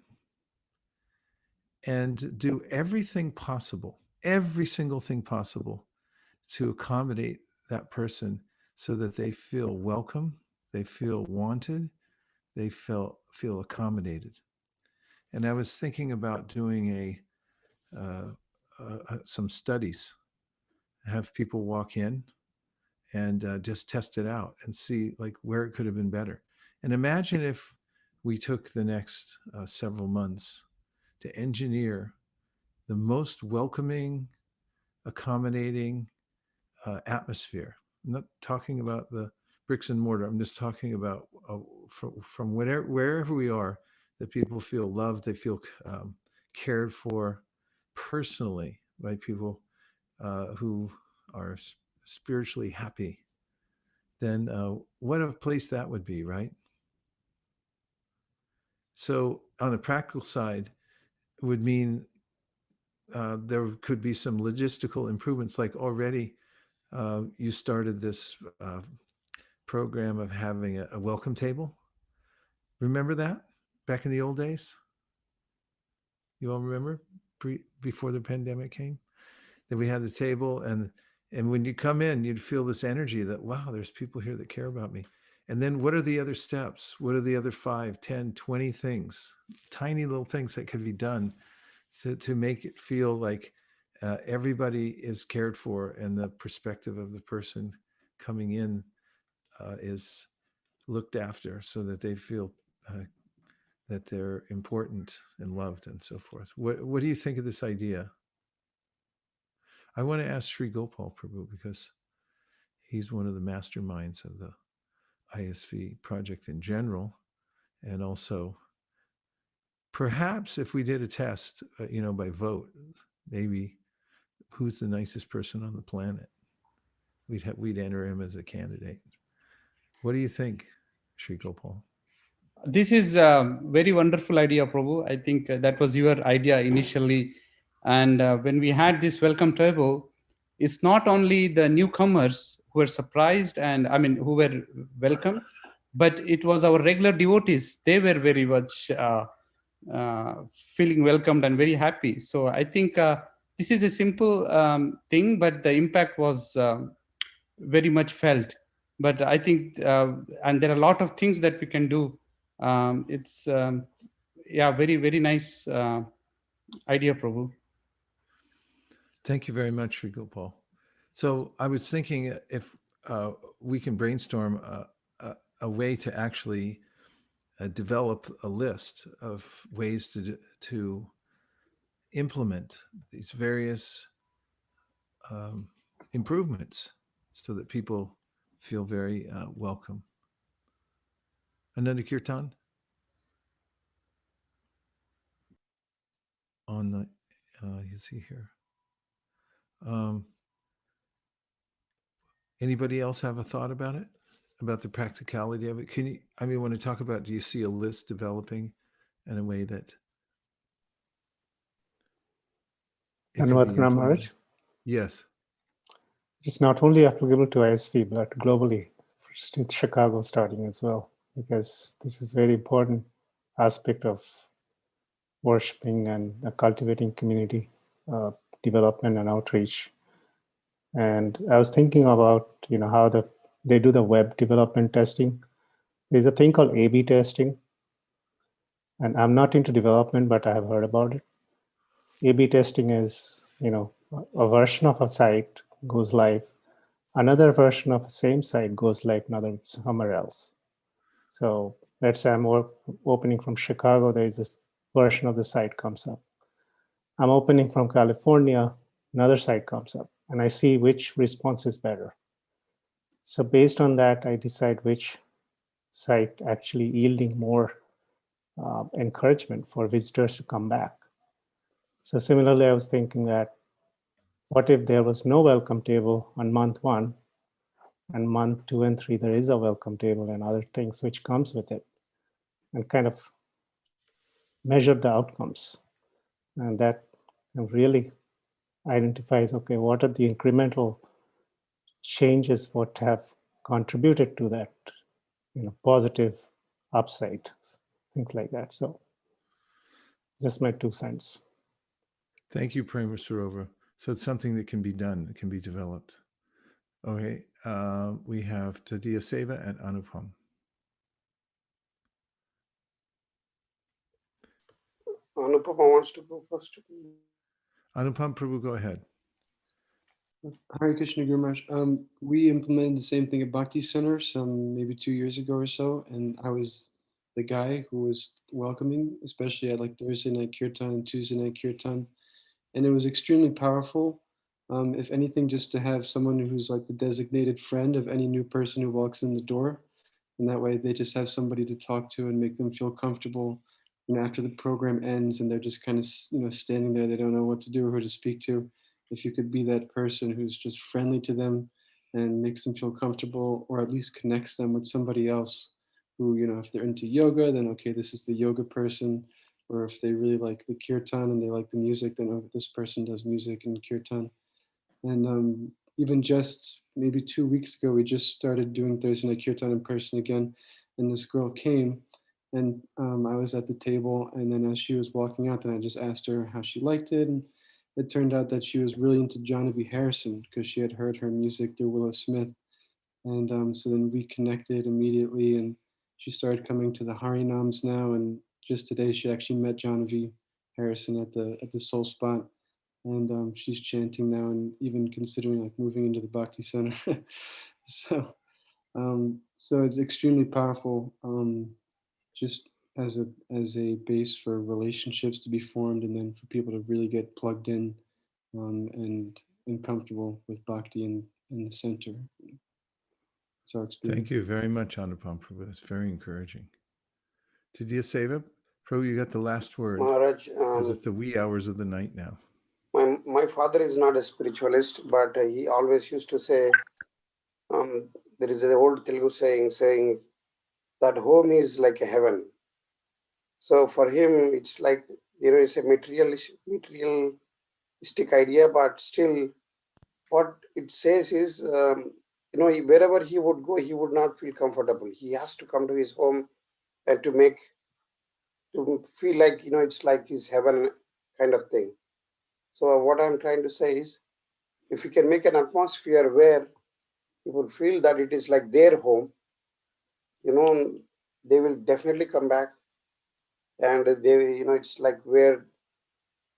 and do everything possible, every single thing possible to accommodate that person so that they feel welcome, they feel wanted, they feel accommodated. And I was thinking about doing some studies, have people walk in and just test it out and see like where it could have been better. And imagine if we took the next several months to engineer the most welcoming, accommodating atmosphere. I'm not talking about the bricks and mortar. I'm just talking about from wherever we are, that people feel loved, they feel cared for personally by people who are spiritually happy. Then what a place that would be, right? So on the practical side, it would mean there could be some logistical improvements, like already you started this program of having a welcome table. Remember that back in the old days? You all remember before the pandemic came? That we had the table, and when you come in, you'd feel this energy that, wow, there's people here that care about me. And then what are the other steps? What are the other 5, 10, 20 things, tiny little things that could be done to make it feel like everybody is cared for and the perspective of the person coming in is looked after, so that they feel that they're important and loved and so forth. What do you think of this idea? I want to ask Sri Gopal Prabhu, because he's one of the masterminds of the ISV project in general, and also perhaps if we did a test, by vote, maybe who's the nicest person on the planet, we'd enter him as a candidate. What do you think, Sri Gopal? This is a very wonderful idea, Prabhu. I think that was your idea initially. And when we had this welcome table, it's not only the newcomers who were surprised and who were welcome, but it was our regular devotees. They were very much feeling welcomed and very happy. So I think this is a simple thing, but the impact was very much felt. But I think, and there are a lot of things that we can do. It's yeah, very, very nice idea, Prabhu. Thank you very much, Sri Gopal. So I was thinking if we can brainstorm a way to actually develop a list of ways to implement these various improvements so that people feel very welcome. Ananda Kirtan? On the, is he here? Anybody else have a thought about it? About the practicality of it? Can you, I mean, want to talk about, do you see a list developing in a way that it could be Anvatana implemented? Maharaj? Yes. It's not only applicable to ISV, but globally, in Chicago starting as well, because this is very important aspect of worshiping and cultivating community development and outreach. And I was thinking about, how they do the web development testing. There's a thing called A/B testing, and I'm not into development, but I have heard about it. A/B testing is, a version of a site goes live, another version of the same site goes live somewhere else. So let's say I'm opening from Chicago, there is this version of the site comes up. I'm opening from California, another site comes up, and I see which response is better. So based on that, I decide which site actually yielding more encouragement for visitors to come back. So similarly, I was thinking that what if there was no welcome table on month 1, and month 2 and 3, there is a welcome table and other things which comes with it, and kind of measure the outcomes. And that really identifies, okay, what are the incremental changes what have contributed to that, positive upside, things like that. So just my 2 cents. Thank you, Prema Sarova. So it's something that can be done, it can be developed. Okay, we have Tadiya Seva and Anupam. Anupama wants to go first. Anupam Prabhu, go ahead. Hare Krishna Guru Maharaj. We implemented the same thing at Bhakti Center maybe 2 years ago or so, and I was the guy who was welcoming, especially at like Thursday night kirtan and Tuesday night kirtan, and it was extremely powerful. If anything, just to have someone who's like the designated friend of any new person who walks in the door, and that way they just have somebody to talk to and make them feel comfortable. After the program ends and they're just kind of standing there, they don't know what to do or who to speak to. If you could be that person who's just friendly to them and makes them feel comfortable, or at least connects them with somebody else who, if they're into yoga, then okay, this is the yoga person. Or if they really like the kirtan and they like the music, then oh, this person does music and kirtan. And even just maybe 2 weeks ago, we just started doing Thursday night kirtan in person again. And this girl came, and I was at the table, and then as she was walking out, then I just asked her how she liked it. And it turned out that she was really into Genevieve Harrison because she had heard her music through Willow Smith. And so then we connected immediately, and she started coming to the Harinams now. And just today, she actually met Genevieve Harrison at the Soul Spot. And she's chanting now and even considering like moving into the Bhakti Center. So it's extremely powerful, just as a base for relationships to be formed, and then for people to really get plugged in and comfortable with Bhakti in the center. It's our experience. Thank you very much, Anupam Prabhu. That's very encouraging. Tadiya Seva, Prabhu, you got the last word. Maharaj, because it's the wee hours of the night now. My father is not a spiritualist, but he always used to say, there is an old Telugu saying that home is like a heaven. So for him, it's like, it's a materialistic idea, but still what it says is, wherever he would go, he would not feel comfortable. He has to come to his home and to make to feel like, it's like his heaven kind of thing. So what I'm trying to say is, if we can make an atmosphere where people feel that it is like their home, they will definitely come back, and it's like where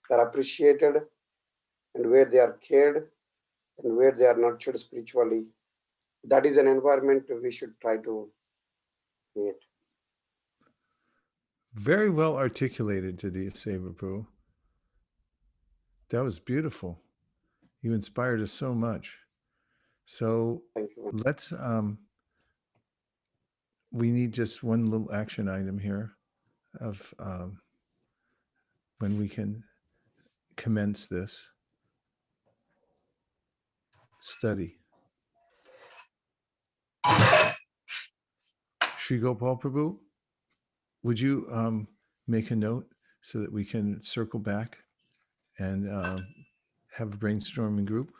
they're appreciated and where they are cared and where they are nurtured spiritually. That is an environment we should try to create. Very well articulated, Jadiya Seva Prabhu. That was beautiful. You inspired us so much. So Thank you. let's, we need just one little action item here of when we can commence this study. Sri Gopal Prabhu, would you make a note so that we can circle back and have a brainstorming group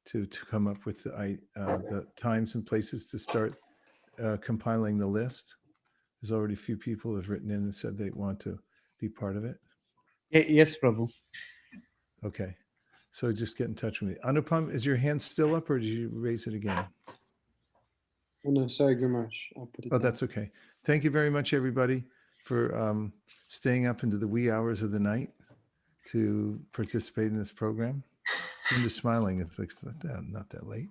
to come up with the times and places to start compiling the list? There's already a few people who have written in and said they want to be part of it. Yes, Prabhu. Okay. So just get in touch with me. Anupam, is your hand still up or did you raise it again? Oh, no, sorry, Gumarsh. I'll put it Oh, down. that's okay. Thank you very much, everybody, for staying up into the wee hours of the night to participate in this program. I'm just smiling. It's like not that late.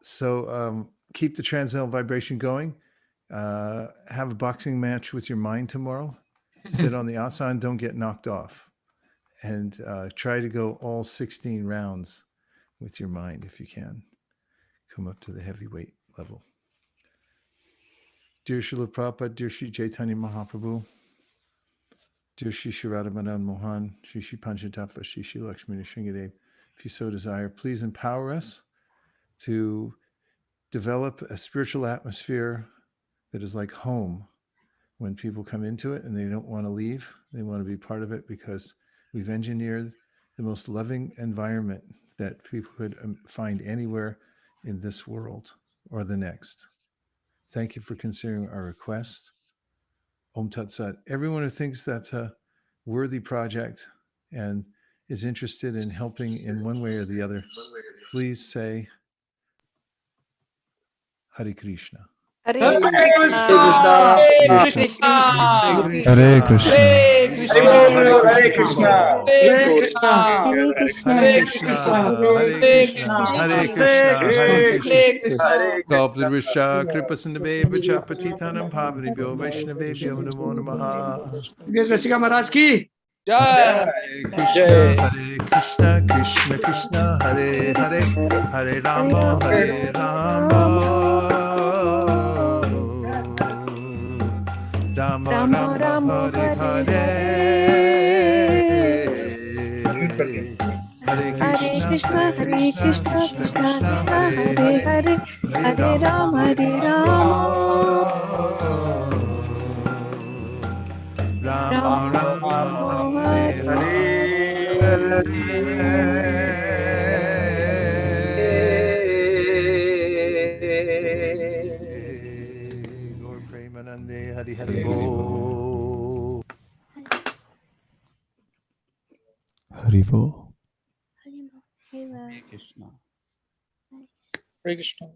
So keep the transcendental vibration going. Have a boxing match with your mind tomorrow. Sit on the asan, don't get knocked off. And try to go all 16 rounds with your mind if you can. Come up to the heavyweight level. Dear Srila Prabhupada, dear Sri Chaitanya Mahaprabhu, dear Sri Radha Madan Mohan, Sri Ishipanishad, Sri Lakshmi Nrsimhadev, if you so desire, please empower us to develop a spiritual atmosphere that is like home when people come into it and they don't want to leave. They want to be part of it because we've engineered the most loving environment that people could find anywhere in this world or the next. Thank you for considering our request. Om Tat Sat. Everyone who thinks that's a worthy project and is interested in helping in one way or the other, please say Hare Krishna. Hare Krishna. Hare Krishna. Krishna. Hare Krishna. Hare Krishna. Hare Krishna. Hare Krishna. Hare Krishna. Hare Krishna. Hare Krishna. Hare Krishna. Gopalvrisha Kripasindave Vachapatitanam Pavanibhyo Vaishnavebhyo Namo Namaha. Vaisesika Maharaj ki Jai. Hare Krishna, Krishna Krishna, Hare Hare, Hare Rama, Hare Rama, Rama Rama, Hare Hare. Hare Krishna, Hare Krishna, Krishna Krishna, Hare Hare, Hare Rama, Hare Rama, Rama Rama, Hare Lord Premanande, Hari Hari Bo. Hari Bo. Hare Krishna. Hare Krishna.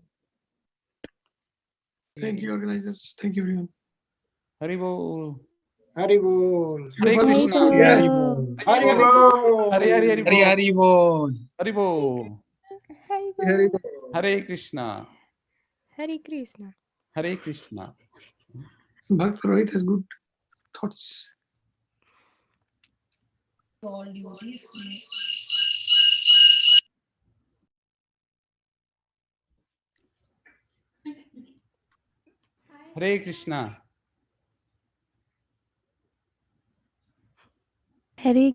Thank you, organizers. Thank you, everyone. Haribol. Haribol. Hare Krishna. Haribol. Haribol. Hare Haribol. Haribol. Haribol. Hare Krishna. Hare Krishna. Hare Krishna. Bhakt Rohit has good thoughts. Hare Krishna. Hare